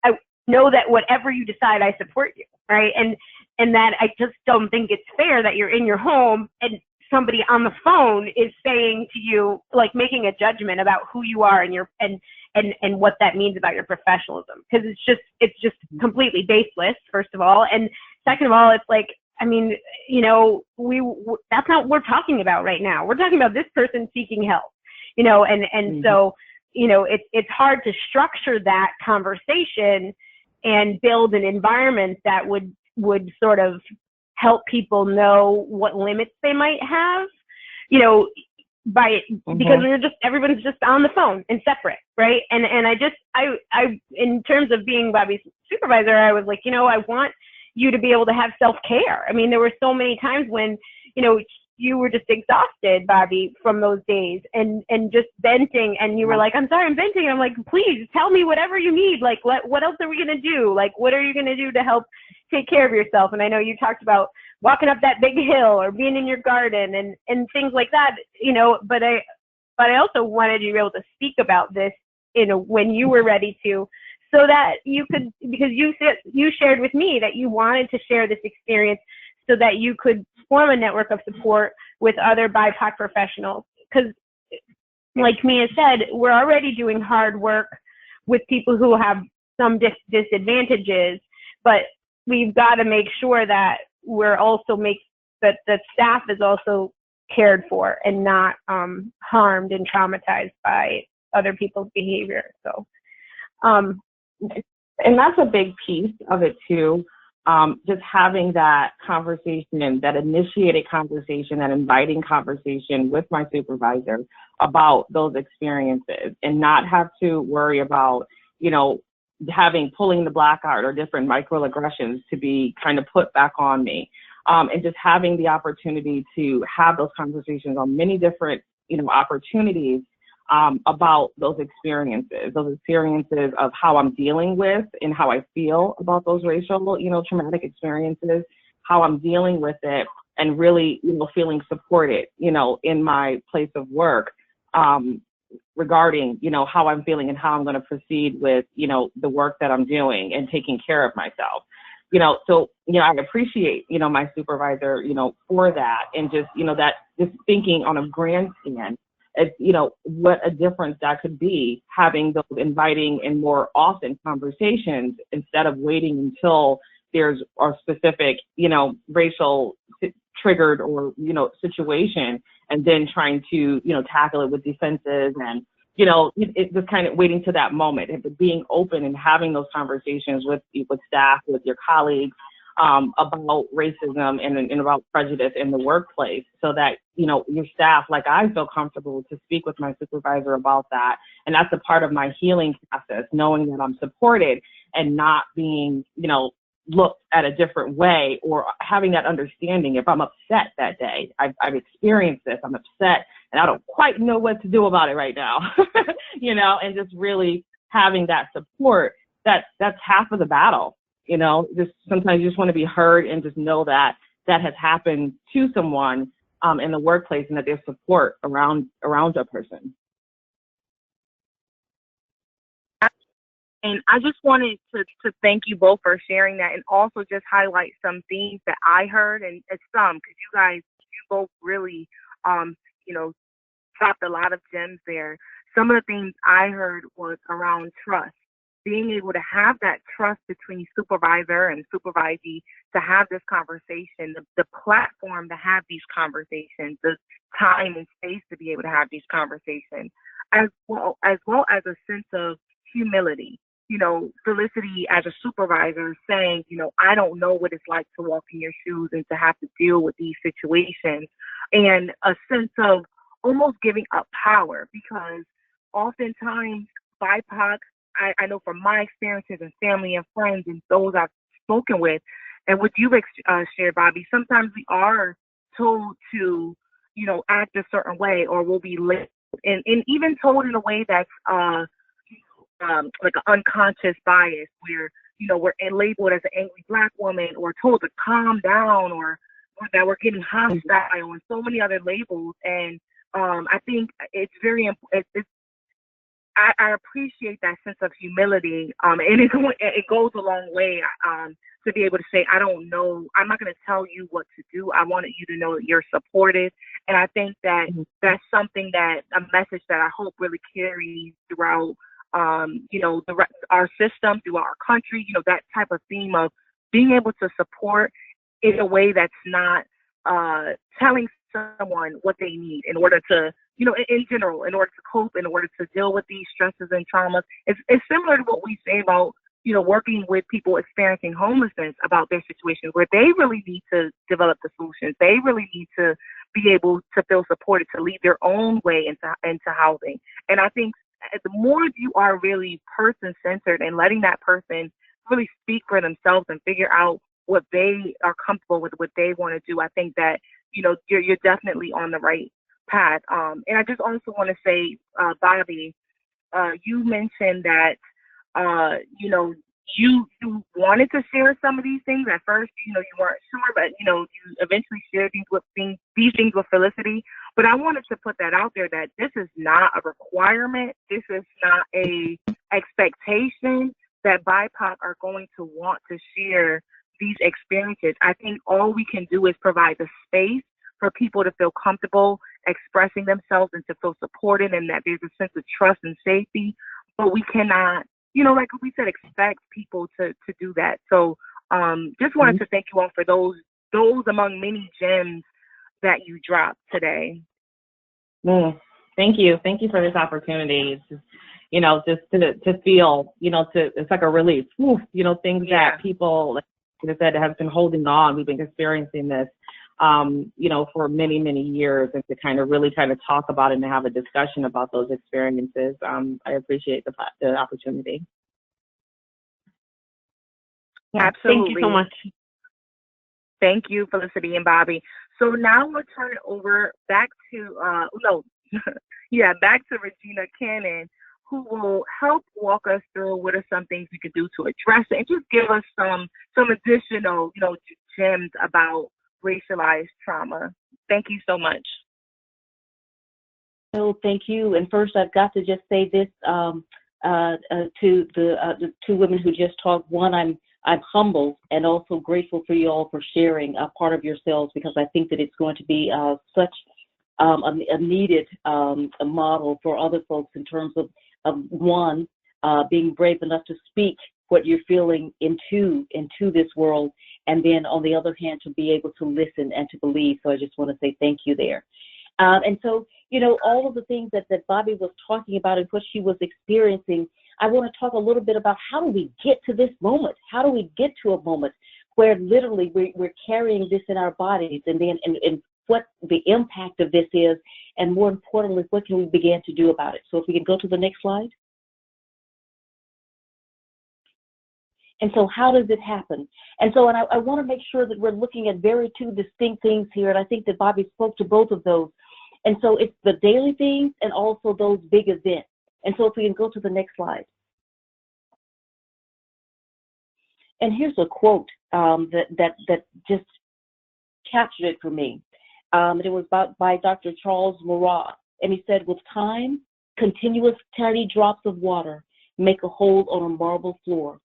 I know that whatever you decide, I support you, right? And that I just don't think it's fair that you're in your home and somebody on the phone is saying to you, like, making a judgment about who you are and what that means about your professionalism, because it's just completely baseless, first of all, and second of all, it's like, I mean, that's not what we're talking about right now. We're talking about this person seeking help, and so, it's hard to structure that conversation and build an environment that would sort of help people know what limits they might have, because everyone's just on the phone and separate, right? And I in terms of being Bobby's supervisor, I was like, I want you to be able to have self-care. I mean, there were so many times when, you were just exhausted, Bobby, from those days and just venting, and you were like, I'm sorry, I'm venting. And I'm like, please tell me whatever you need. Like, what else are we going to do? Like, what are you going to do to help take care of yourself? And I know you talked about walking up that big hill or being in your garden and things like that, but I also wanted you to be able to speak about this when you were ready to, so that you could, because you shared with me that you wanted to share this experience so that you could form a network of support with other BIPOC professionals. Because like Mia said, we're already doing hard work with people who have some disadvantages, but we've got to make sure that we're also that staff is also cared for and not harmed and traumatized by other people's behavior. So, and that's a big piece of it too. Just having that conversation, that initiated conversation, that inviting conversation with my supervisor about those experiences, and not have to worry about, pulling the black art or different microaggressions to be kind of put back on me. And just having the opportunity to have those conversations on many different, opportunities about those experiences of how I'm dealing with and how I feel about those racial, traumatic experiences, how I'm dealing with it, and really, feeling supported, in my place of work, regarding, how I'm feeling and how I'm going to proceed with, the work that I'm doing and taking care of myself. So, I appreciate, my supervisor, for that, and just, that just thinking on a grandstand, as, what a difference that could be, having those inviting and more often conversations instead of waiting until there's a specific, racial triggered or, situation, and then trying to, tackle it with defenses and, it's just kind of waiting to that moment, but being open and having those conversations with staff, with your colleagues, about racism and about prejudice in the workplace, so that, your staff, like I feel comfortable to speak with my supervisor about that. And that's a part of my healing process, knowing that I'm supported and not being, looked at a different way, or having that understanding. If I'm upset that day, I've experienced this, I'm upset and I don't quite know what to do about it right now, and just really having that support, that's half of the battle. Just sometimes you just want to be heard and just know that that has happened to someone in the workplace, and that there's support around a person. And I just wanted to thank you both for sharing that, and also just highlight some themes that I heard, and it's because you both really, dropped a lot of gems there. Some of the things I heard was around trust, being able to have that trust between supervisor and supervisee to have this conversation, the platform to have these conversations, the time and space to be able to have these conversations, as well as a sense of humility. Felicity as a supervisor saying, I don't know what it's like to walk in your shoes and to have to deal with these situations, and a sense of almost giving up power, because oftentimes BIPOC, I know from my experiences and family and friends and those I've spoken with, and what you've shared, Bobby, sometimes we are told to, act a certain way, or we'll be labeled, and even told in a way that's like an unconscious bias, where we're labeled as an angry Black woman, or told to calm down, or that we're getting hostile, and so many other labels. And I think it's very important. I appreciate that sense of humility, and it goes a long way to be able to say, I don't know, I'm not going to tell you what to do. I wanted you to know that you're supported. And I think that that's something that, a message that I hope really carries throughout, our system, throughout our country, that type of theme of being able to support in a way that's not telling someone what they need in order to, in general, in order to cope, in order to deal with these stresses and traumas. It's similar to what we say about, working with people experiencing homelessness, about their situations where they really need to develop the solutions. They really need to be able to feel supported to lead their own way into housing. And I think the more you are really person-centered and letting that person really speak for themselves and figure out what they are comfortable with, what they want to do, I think that, you're definitely on the right path. And I just also want to say, Bobby, you mentioned that, you wanted to share some of these things at first. You weren't sure, but you eventually shared these things with Felicity. But I wanted to put that out there, that this is not a requirement. This is not a expectation that BIPOC are going to want to share these experiences. I think all we can do is provide the space for people to feel comfortable expressing themselves and to feel supported, and that there's a sense of trust and safety. But we cannot like we said, expect people to do that. So just wanted to thank you all for those among many gems that you dropped today. Thank you for this opportunity. It's just, just to feel, it's like a relief. Things that people, like I said, have been holding on. We've been experiencing this, for many, many years, and to kind of really talk about it and have a discussion about those experiences. I appreciate the opportunity. Absolutely. Thank you so much. Thank you, Felicity and Bobby. So now we'll turn it over back to back to Regina Cannon, who will help walk us through what are some things we could do to address it, and just give us some additional, gems about racialized trauma. Thank you so much. So thank you. And first, I've got to just say this to the two women who just talked. One, I'm humbled and also grateful for you all for sharing a part of yourselves, because I think that it's going to be such a needed a model for other folks in terms of one, being brave enough to speak what you're feeling into this world, and then on the other hand, to be able to listen and to believe. So I just want to say thank you there. And so, all of the things that Bobby was talking about and what she was experiencing, I want to talk a little bit about how do we get to this moment? How do we get to a moment where literally we're carrying this in our bodies, and then and what the impact of this is, and more importantly, what can we begin to do about it? So if we can go to the next slide. And so how does it happen? And so I want to make sure that we're looking at very two distinct things here, and I think that Bobby spoke to both of those. And so it's the daily things and also those big events. And so if we can go to the next slide. And here's a quote that just captured it for me. It was by Dr. Charles Maurras, and he said, with time, continuous tiny drops of water make a hole on a marble floor.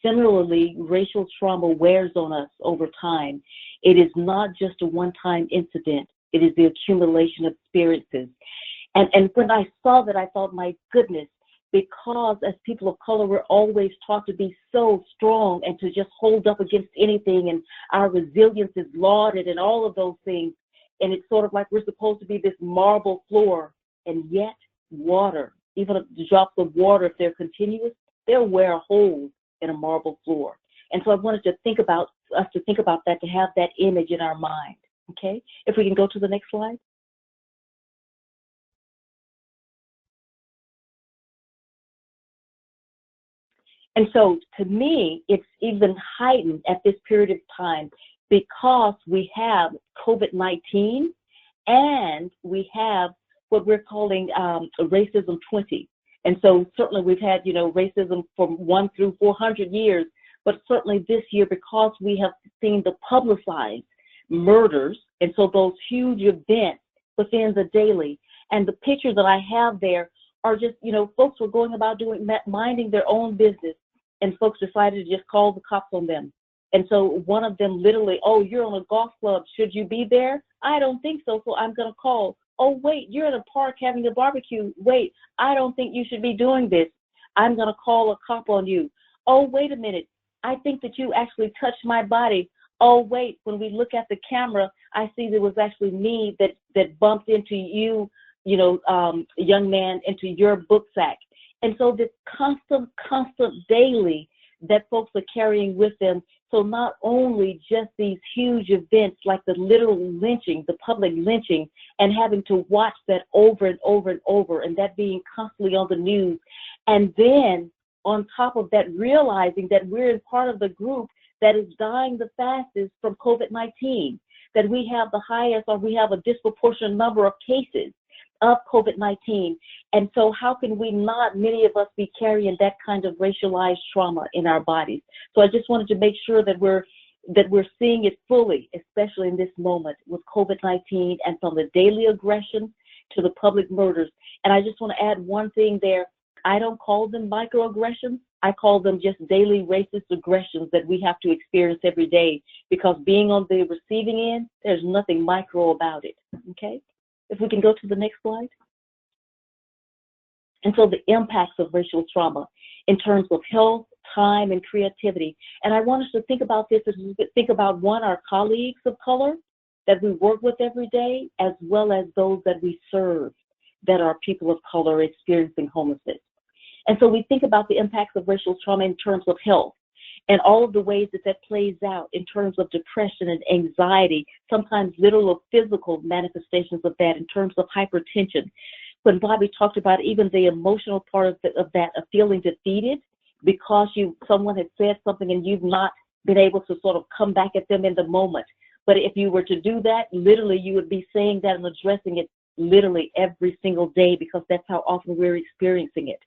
Similarly, racial trauma wears on us over time. It is not just a one-time incident. It is the accumulation of experiences. And when I saw that, I thought, my goodness, because as people of color, we're always taught to be so strong and to just hold up against anything, and our resilience is lauded and all of those things. And it's sort of like we're supposed to be this marble floor, and yet water, even the drops of water, if they're continuous, they'll wear holes in a marble floor. And so I wanted to think about us to think about that, to have that image in our mind. Okay, if we can go to the next slide. And so to me, it's even heightened at this period of time because we have COVID-19 and we have what we're calling racism 20. And so certainly we've had, racism from 1 through 400 years, but certainly this year, because we have seen the publicized murders, and so those huge events within the daily, and the pictures that I have there are just, folks were going about minding their own business, and folks decided to just call the cops on them. And so one of them literally, oh, you're on a golf club, should you be there? I don't think so, so I'm gonna call. Oh, wait, you're in a park having a barbecue. Wait, I don't think you should be doing this. I'm gonna call a cop on you. Oh, wait a minute, I think that you actually touched my body. Oh, wait, when we look at the camera, I see there was actually me that bumped into you, young man, into your book sack. And so this constant daily that folks are carrying with them. So not only just these huge events like the literal lynching, the public lynching, and having to watch that over and over and over, and that being constantly on the news. And then on top of that, realizing that we're in part of the group that is dying the fastest from COVID-19, that we have the highest, or we have a disproportionate number of cases of COVID-19. And so how can we not, many of us, be carrying that kind of racialized trauma in our bodies? So I just wanted to make sure that we're seeing it fully, especially in this moment with COVID-19, and from the daily aggression to the public murders. And I just want to add one thing there. I don't call them microaggressions. I call them just daily racist aggressions that we have to experience every day, because being on the receiving end, there's nothing micro about it, okay? If we can go to the next slide. And so the impacts of racial trauma. in terms of health, time, and creativity. And I want us to think about this as we think about, one, our colleagues of color that we work with every day, as well as those that we serve that are people of color experiencing homelessness. And so we think about the impacts of racial trauma in terms of health and all of the ways that that plays out in terms of depression and anxiety, sometimes literal or physical manifestations of that in terms of hypertension. When Bobby talked about even the emotional part of that, of feeling defeated because someone had said something and you've not been able to sort of come back at them in the moment. But if you were to do that, literally you would be saying that and addressing it literally every single day, because that's how often we're experiencing it.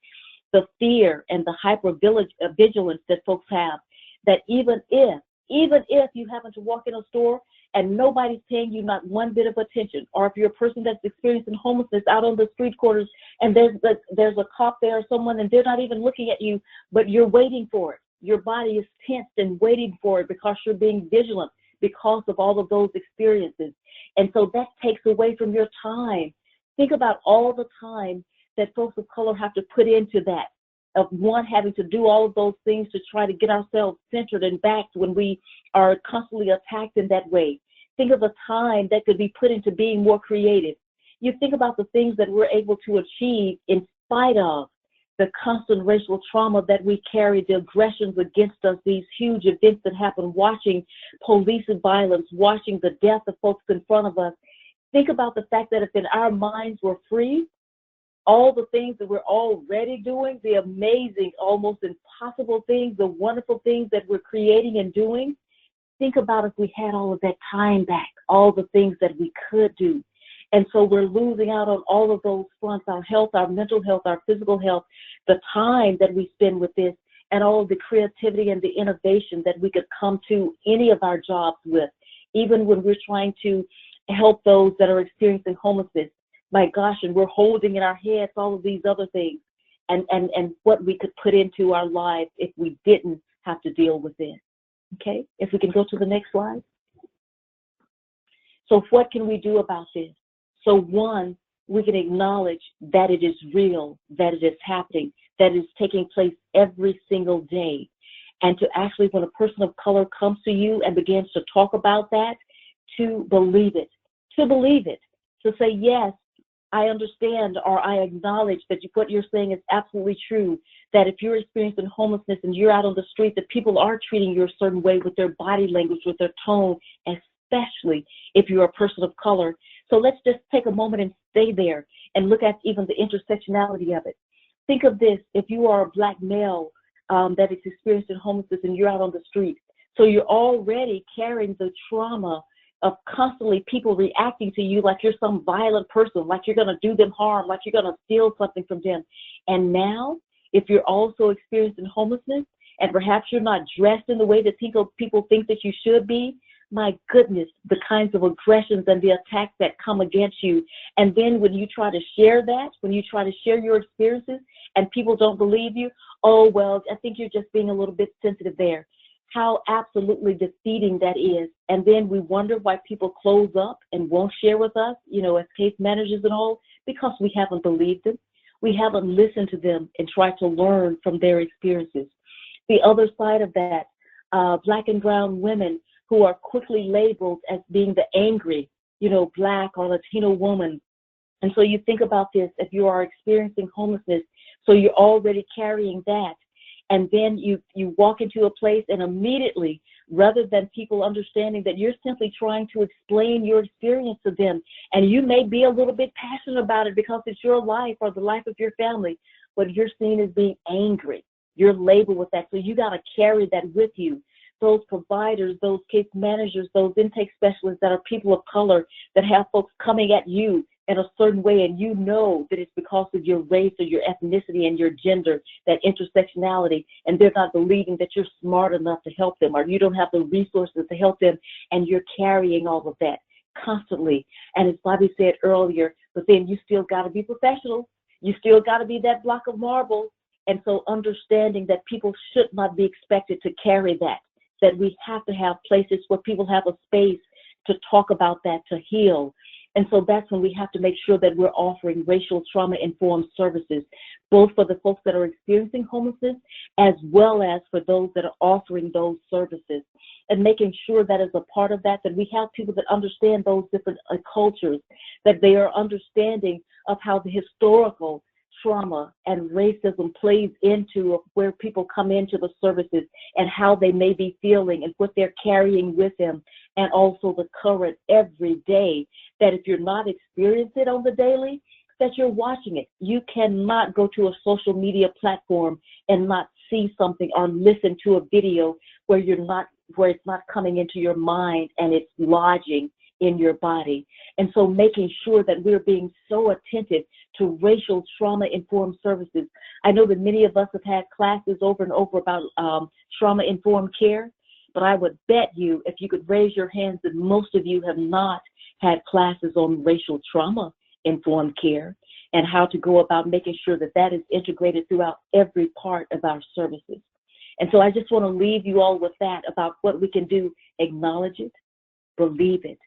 The fear and the hypervigilance that folks have, that even if you happen to walk in a store and nobody's paying you not one bit of attention, or if you're a person that's experiencing homelessness out on the street corners and there's a cop there or someone and they're not even looking at you, but you're waiting for it. Your body is tensed and waiting for it because you're being vigilant because of all of those experiences. And so that takes away from your time. Think about all the time that folks of color have to put into that, of one, having to do all of those things to try to get ourselves centered and backed when we are constantly attacked in that way. Think of the time that could be put into being more creative. You think about the things that we're able to achieve in spite of the constant racial trauma that we carry, the aggressions against us, these huge events that happen, watching police violence, watching the death of folks in front of us. Think about the fact that if our minds were free, all the things that we're already doing, the amazing, almost impossible things, the wonderful things that we're creating and doing, think about if we had all of that time back, all the things that we could do. And so we're losing out on all of those fronts, our health, our mental health, our physical health, the time that we spend with this, and all of the creativity and the innovation that we could come to any of our jobs with, even when we're trying to help those that are experiencing homelessness. My gosh, and we're holding in our heads all of these other things and what we could put into our lives if we didn't have to deal with this. Okay, if we can go to the next slide. So what can we do about this? So one, we can acknowledge that it is real, that it is happening, that it is taking place every single day. And to actually, when a person of color comes to you and begins to talk about that, to believe it, to say, yes, I understand, or I acknowledge that what you're saying is absolutely true, that if you're experiencing homelessness and you're out on the street, that people are treating you a certain way with their body language, with their tone, especially if you're a person of color. So let's just take a moment and stay there and look at even the intersectionality of it. Think of this, if you are a Black male that is experiencing homelessness and you're out on the street, so you're already carrying the trauma of constantly people reacting to you like you're some violent person, like you're going to do them harm, like you're going to steal something from them. And now, if you're also experiencing homelessness and perhaps you're not dressed in the way that people think that you should be, my goodness, the kinds of aggressions and the attacks that come against you. And then when you try to share that, when you try to share your experiences and people don't believe you, oh, well, I think you're just being a little bit sensitive there. How absolutely defeating that is. And then we wonder why people close up and won't share with us, as case managers and all, because we haven't believed them. We haven't listened to them and tried to learn from their experiences. The other side of that, Black and brown women who are quickly labeled as being the angry, Black or Latino woman. And so you think about this, if you are experiencing homelessness, so you're already carrying that. And then you walk into a place and immediately, rather than people understanding that you're simply trying to explain your experience to them, and you may be a little bit passionate about it because it's your life or the life of your family, but you're seen as being angry. You're labeled with that. So you got to carry that with you. Those providers, those case managers, those intake specialists that are people of color that have folks coming at you in a certain way, and you know that it's because of your race or your ethnicity and your gender, that intersectionality, and they're not believing that you're smart enough to help them, or you don't have the resources to help them, and you're carrying all of that constantly. And as Bobby said earlier, but then you still got to be professional. You still got to be that block of marble. And so understanding that people should not be expected to carry that we have to have places where people have a space to talk about that, to heal. And so that's when we have to make sure that we're offering racial trauma-informed services, both for the folks that are experiencing homelessness, as well as for those that are offering those services. And making sure that as a part of that, that we have people that understand those different cultures, that they are understanding of how the historical trauma and racism plays into where people come into the services and how they may be feeling and what they're carrying with them, and also the current everyday, that if you're not experiencing it on the daily, that you're watching it. You cannot go to a social media platform and not see something or listen to a video where it's not coming into your mind and it's lodging in your body. And so making sure that we're being so attentive to racial trauma-informed services. I know that many of us have had classes over and over about trauma-informed care, but I would bet you, if you could raise your hands, that most of you have not had classes on racial trauma-informed care and how to go about making sure that that is integrated throughout every part of our services. And so I just want to leave you all with that about what we can do. Acknowledge it, believe it,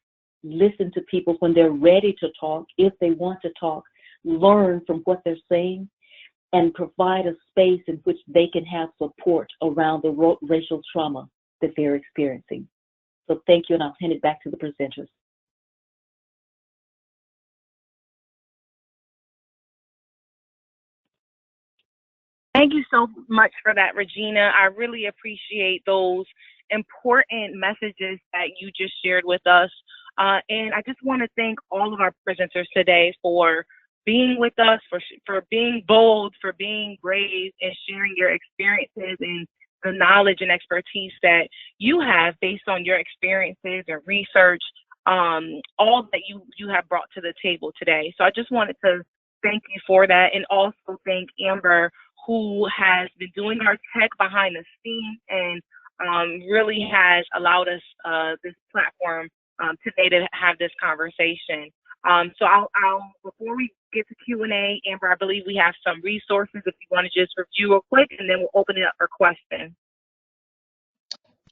listen to people when they're ready to talk, if they want to talk, learn from what they're saying, and provide a space in which they can have support around the racial trauma that they're experiencing. So thank you, and I'll hand it back to the presenters. Thank you so much for that, Regina. I really appreciate those important messages that you just shared with us. And I just want to thank all of our presenters today for being with us, for being bold, for being brave, and sharing your experiences and the knowledge and expertise that you have based on your experiences and research, all that you have brought to the table today. So I just wanted to thank you for that, and also thank Amber, who has been doing our tech behind the scenes and really has allowed us this platform today to have this conversation. So I'll before we get to Q&A, Amber, I believe we have some resources if you want to just review real quick, and then we'll open it up for questions.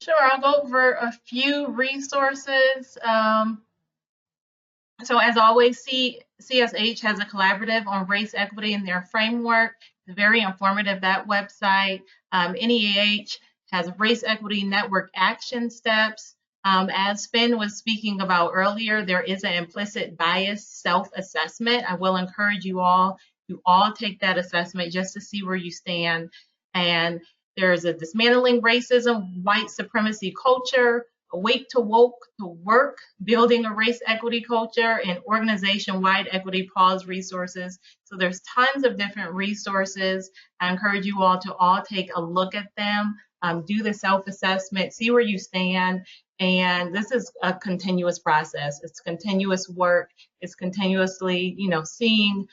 Sure, I'll go over a few resources. So as always, CSH has a collaborative on race equity in their framework. It's very informative, that website. NEAH has race equity network action steps. As Finn was speaking about earlier, there is an implicit bias self-assessment. I will encourage you all to take that assessment just to see where you stand. And there's a dismantling racism, white supremacy culture, awake to woke to work, building a race equity culture, and organization-wide equity pause resources. So there's tons of different resources. I encourage you all to take a look at them, do the self-assessment, see where you stand. And this is a continuous process. It's continuous work. It's continuously, seeing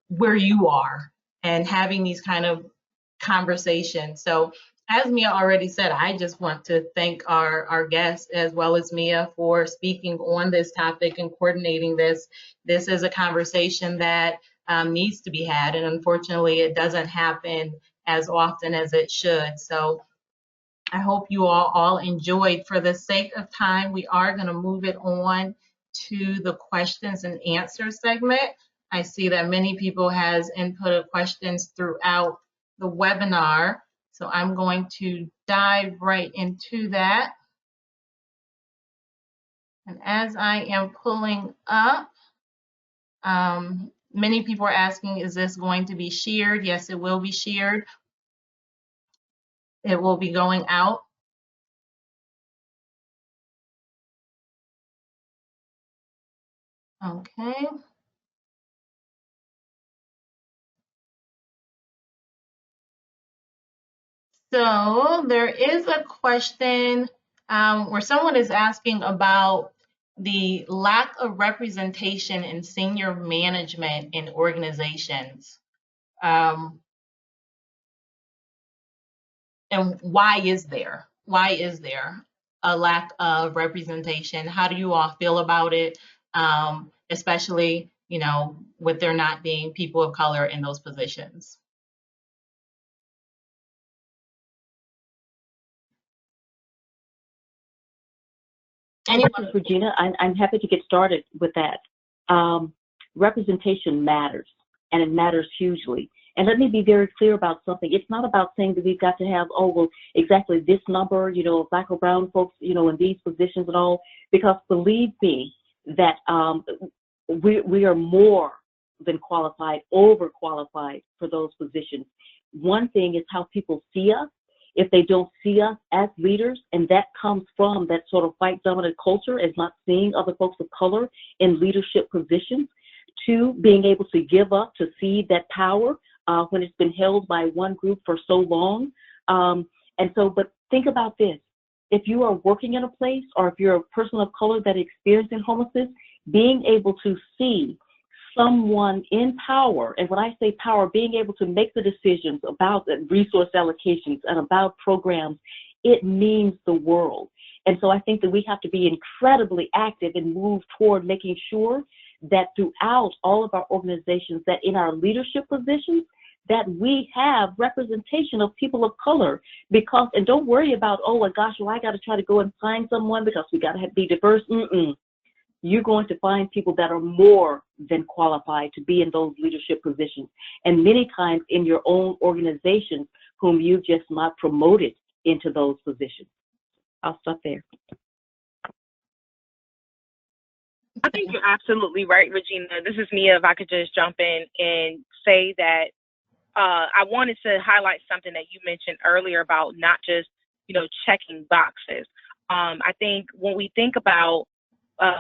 where you are and having these kind of conversations. So as Mia already said, I just want to thank our guests as well as Mia for speaking on this topic and coordinating this. This is a conversation that needs to be had, and unfortunately it doesn't happen as often as it should. So I hope you all enjoyed. For the sake of time, we are going to move it on to the questions and answers segment. I see that many people has inputted questions throughout the webinar, so I'm going to dive right into that. And as I am pulling up, many people are asking, is this going to be shared? Yes, it will be shared. It will be going out. Okay. So there is a question where someone is asking about the lack of representation in senior management in organizations. And why is there a lack of representation? How do you all feel about it? Especially, with there not being people of color in those positions. This is Regina. I'm happy to get started with that. representation matters, and it matters hugely. And let me be very clear about something. It's not about saying that we've got to have, oh, well, exactly this number, you know, Black or brown folks, you know, in these positions and all, because believe me that we are more than qualified, overqualified for those positions. One thing is how people see us. If they don't see us as leaders, and that comes from that sort of white dominant culture as not seeing other folks of color in leadership positions, to being able to give up, to cede that power when it's been held by one group for so long. And so, but think about this. If you are working in a place, or if you're a person of color that is experiencing homelessness, being able to see someone in power, and when I say power, being able to make the decisions about the resource allocations and about programs, it means the world. And so I think that we have to be incredibly active and move toward making sure that throughout all of our organizations, that in our leadership positions, that we have representation of people of color. Because, and don't worry about, oh my gosh, well, I got to try to go and find someone because we got to be diverse. You're going to find people that are more than qualified to be in those leadership positions, and many times in your own organizations whom you've just not promoted into those positions. I'll stop there. I think you're absolutely right, Regina. This is Mia. If I could just jump in and say that I wanted to highlight something that you mentioned earlier about not just, you know, checking boxes. I think when we think about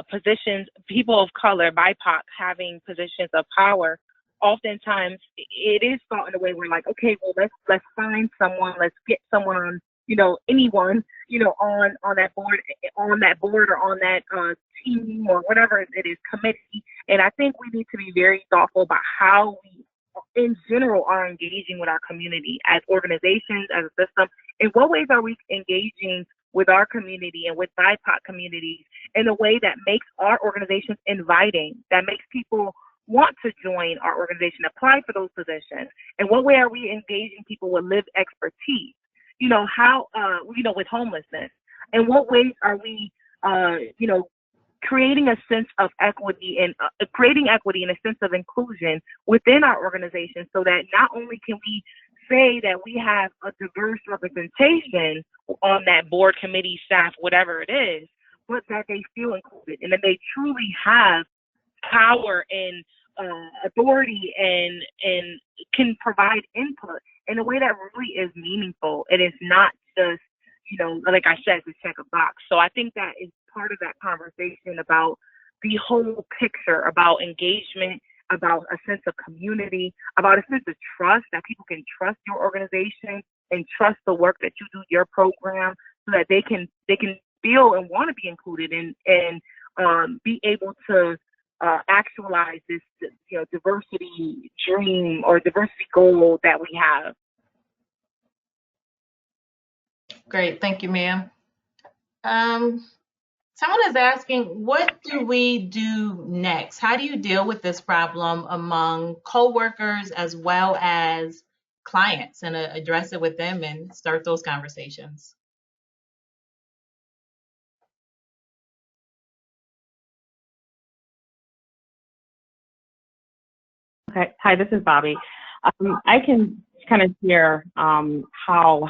positions, people of color, BIPOC, having positions of power, oftentimes it is thought in a way where, like, okay, well, let's find someone, let's get someone on, you know, anyone, you know, on that board or on that team or whatever it is, committee. And I think we need to be very thoughtful about how we, in general, are engaging with our community as organizations, as a system. In what ways are we engaging with our community and with BIPOC communities in a way that makes our organizations inviting, that makes people want to join our organization, apply for those positions? In what way are we engaging people with lived expertise? You know, how, you know, with homelessness? In what ways are we, you know, creating a sense of equity and creating equity and a sense of inclusion within our organization, so that not only can we say that we have a diverse representation on that board, committee, staff, whatever it is, but that they feel included and that they truly have power and authority and can provide input in a way that really is meaningful. It is not just, you know, like I said, to check a box. So I think that is part of that conversation about the whole picture, about engagement, about a sense of community, about a sense of trust, that people can trust your organization and trust the work that you do, your program, so that they can feel and want to be included and be able to actualize this, you know, diversity dream or diversity goal that we have. Great, thank you, ma'am. Someone is asking, what do we do next? How do you deal with this problem among coworkers as well as clients, and address it with them and start those conversations? Okay. Hi, this is Bobby. I can kind of share how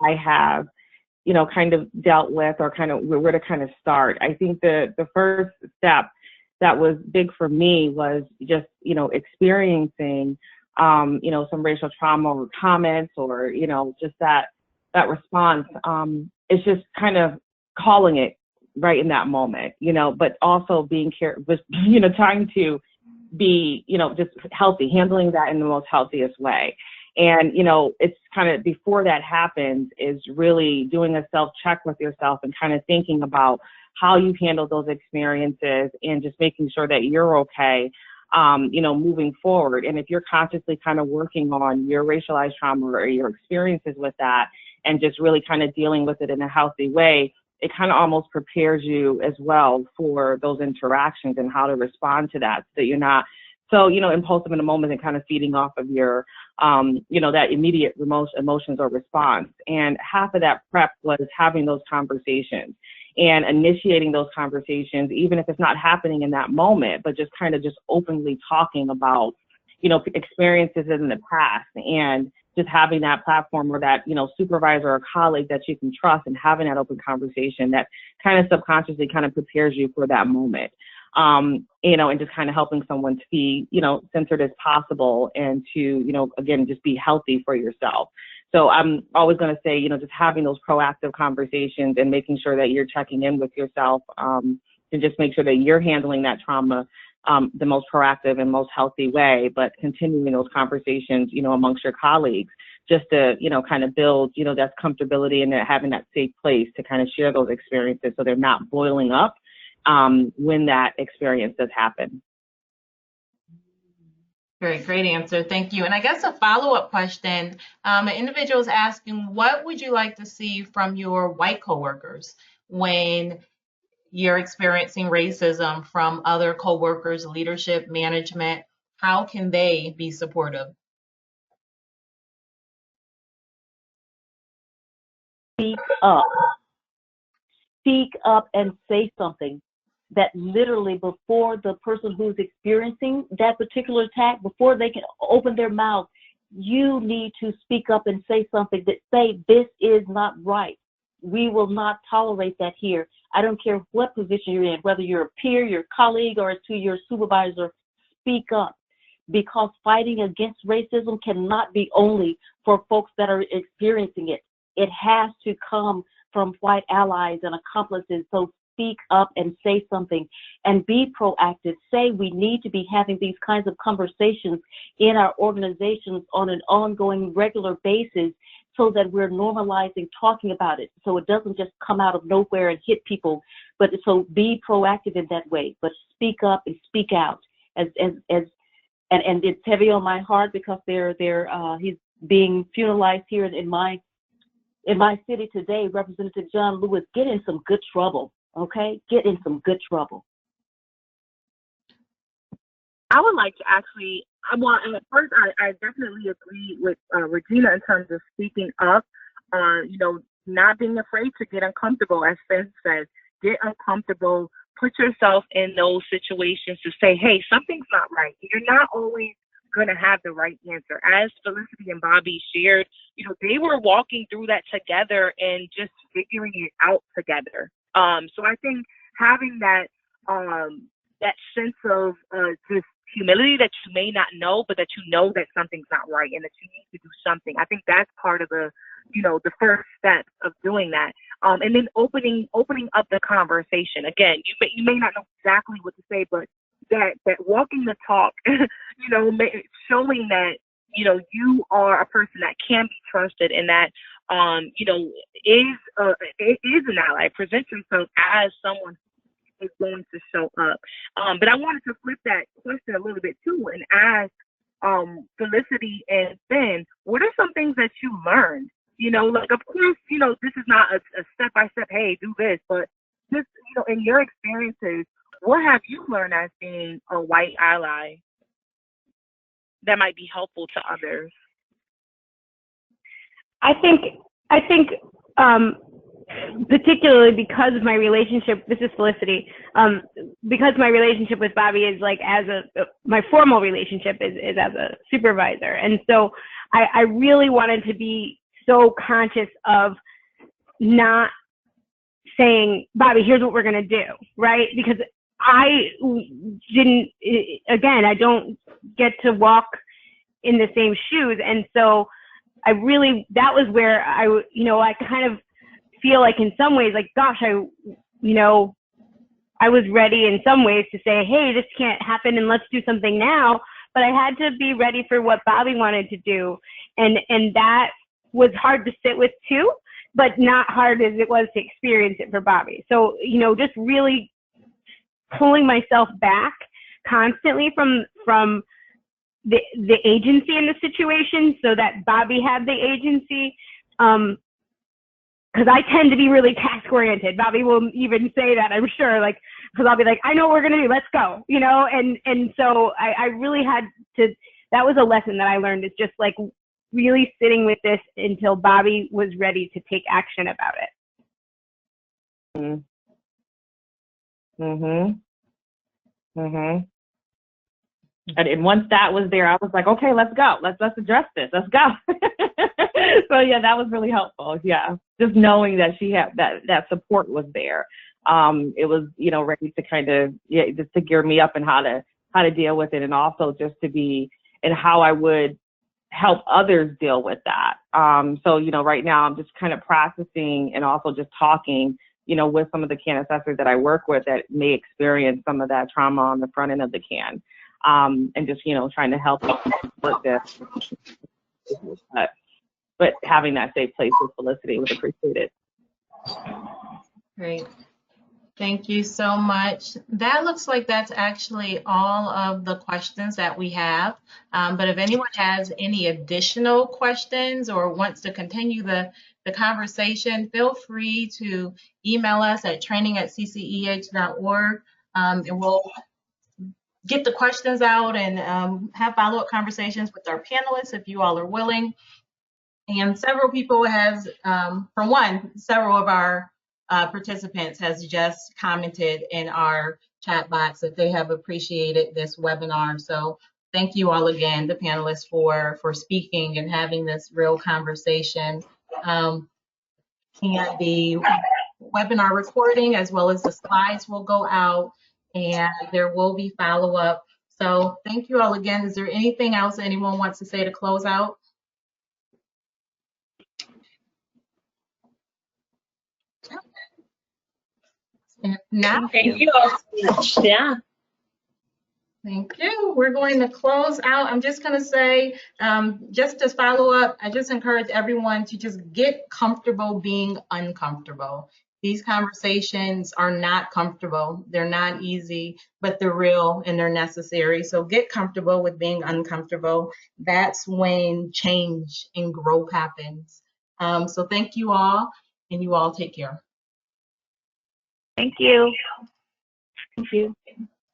I have, you know, kind of dealt with, or kind of where to kind of start. I think the first step that was big for me was just, you know, experiencing, you know, some racial trauma or comments, or, you know, just that response. It's just kind of calling it right in that moment, you know, but also being careful, you know, trying to be, you know, just healthy, handling that in the most healthiest way. And, you know, it's kind of before that happens is really doing a self-check with yourself and kind of thinking about how you handle those experiences and just making sure that you're okay, you know, moving forward. And if you're consciously kind of working on your racialized trauma or your experiences with that and just really kind of dealing with it in a healthy way, it kind of almost prepares you as well for those interactions and how to respond to that, so that you're not so, you know, impulsive in a moment and kind of feeding off of your, you know, that immediate emotions or response. And half of that prep was having those conversations. and initiating those conversations, even if it's not happening in that moment, but just kind of just openly talking about, you know, experiences in the past, and just having that platform or that, you know, supervisor or colleague that you can trust, and having that open conversation that kind of subconsciously kind of prepares you for that moment. You know, and just kind of helping someone to be, you know, centered as possible, and to, you know, again, just be healthy for yourself. So I'm always going to say, you know, just having those proactive conversations and making sure that you're checking in with yourself, to just make sure that you're handling that trauma the most proactive and most healthy way, but continuing those conversations, you know, amongst your colleagues, just to, you know, kind of build, you know, that comfortability and having that safe place to kind of share those experiences, so they're not boiling up when that experience does happen. Great answer. Thank you. And I guess a follow-up question, an individual is asking, what would you like to see from your white coworkers when you're experiencing racism from other coworkers, leadership, management? How can they be supportive? Speak up. Speak up and say something. That literally, before the person who's experiencing that particular attack, before they can open their mouth, you need to speak up and say something that say, this is not right. We will not tolerate that here. I don't care what position you're in, whether you're a peer, your colleague, or to your supervisor, speak up. Because fighting against racism cannot be only for folks that are experiencing it. It has to come from white allies and accomplices. So speak up and say something, and be proactive. Say we need to be having these kinds of conversations in our organizations on an ongoing, regular basis, so that we're normalizing talking about it, so it doesn't just come out of nowhere and hit people. But so be proactive in that way, but speak up and speak out. And it's heavy on my heart, because he's being funeralized here in my city today. Representative John Lewis, get in some good trouble. Okay, get in some good trouble. I would like to actually, at first, I definitely agree with Regina in terms of speaking up, you know, not being afraid to get uncomfortable, as Finn said, get uncomfortable, put yourself in those situations to say, hey, something's not right. You're not always going to have the right answer. As Felicity and Bobby shared, you know, they were walking through that together and just figuring it out together. So I think having that sense of just humility, that you may not know, but that you know that something's not right and that you need to do something. I think that's part of the, you know, the first step of doing that. And then opening up the conversation. Again, you may not know exactly what to say, but that walking the talk, you know, showing that, you know, you are a person that can be trusted, and that, you know, is an ally, presents himself as someone who is going to show up. But I wanted to flip that question a little bit too, and ask Felicity and Finn, what are some things that you learned? You know, like, of course, you know, this is not a step-by-step, hey, do this, but just, you know, in your experiences, what have you learned as being a white ally that might be helpful to others? I think particularly because of my relationship, this is Felicity, because my relationship with Bobby is like my formal relationship is as a supervisor. And so I really wanted to be so conscious of not saying, Bobby, here's what we're going to do, right? Because I don't get to walk in the same shoes. And so that was where I kind of feel like in some ways, like, gosh, I was ready in some ways to say, hey, this can't happen and let's do something now. But I had to be ready for what Bobby wanted to do. And that was hard to sit with too, but not hard as it was to experience it for Bobby. So, you know, just really pulling myself back constantly from the agency in the situation, so that Bobby had the agency. Because I tend to be really task oriented. Bobby will even say that, I'm sure, like, because I'll be like, I know what we're gonna do, let's go, you know. And so I really had to. That was a lesson that I learned, is just like really sitting with this until Bobby was ready to take action about it. Mhm. Mhm. And once that was there, I was like, okay, let's go. Let's address this. Let's go. So yeah, that was really helpful. Yeah, just knowing that she had that support was there. It was, you know, ready to kind of, yeah, just to gear me up in how to deal with it, and also just to be and how I would help others deal with that. So, you know, right now I'm just kind of practicing and also just talking, you know, with some of the CAN assessors that I work with that may experience some of that trauma on the front end of the CAN, and just, you know, trying to help them support this. But having that safe place with Felicity was appreciated. Great. Thank you so much. That looks like that's actually all of the questions that we have. But if anyone has any additional questions or wants to continue the conversation, feel free to email us at training@cceh.org, and we'll get the questions out and have follow-up conversations with our panelists if you all are willing. And several people has, for one, several of our participants has just commented in our chat box that they have appreciated this webinar. So thank you all again, the panelists, for speaking and having this real conversation. And the webinar recording as well as the slides will go out, and there will be follow-up. So thank you all again. Is there anything else anyone wants to say to close out? If not, Thank you all so much. Yeah. thank you. We're going to close out. I'm just going to say, just to follow up, I just encourage everyone to just get comfortable being uncomfortable. These conversations are not comfortable. They're not easy, but they're real and they're necessary. So get comfortable with being uncomfortable. That's when change and growth happens. So thank you all, and you all take care. Thank you. Thank you.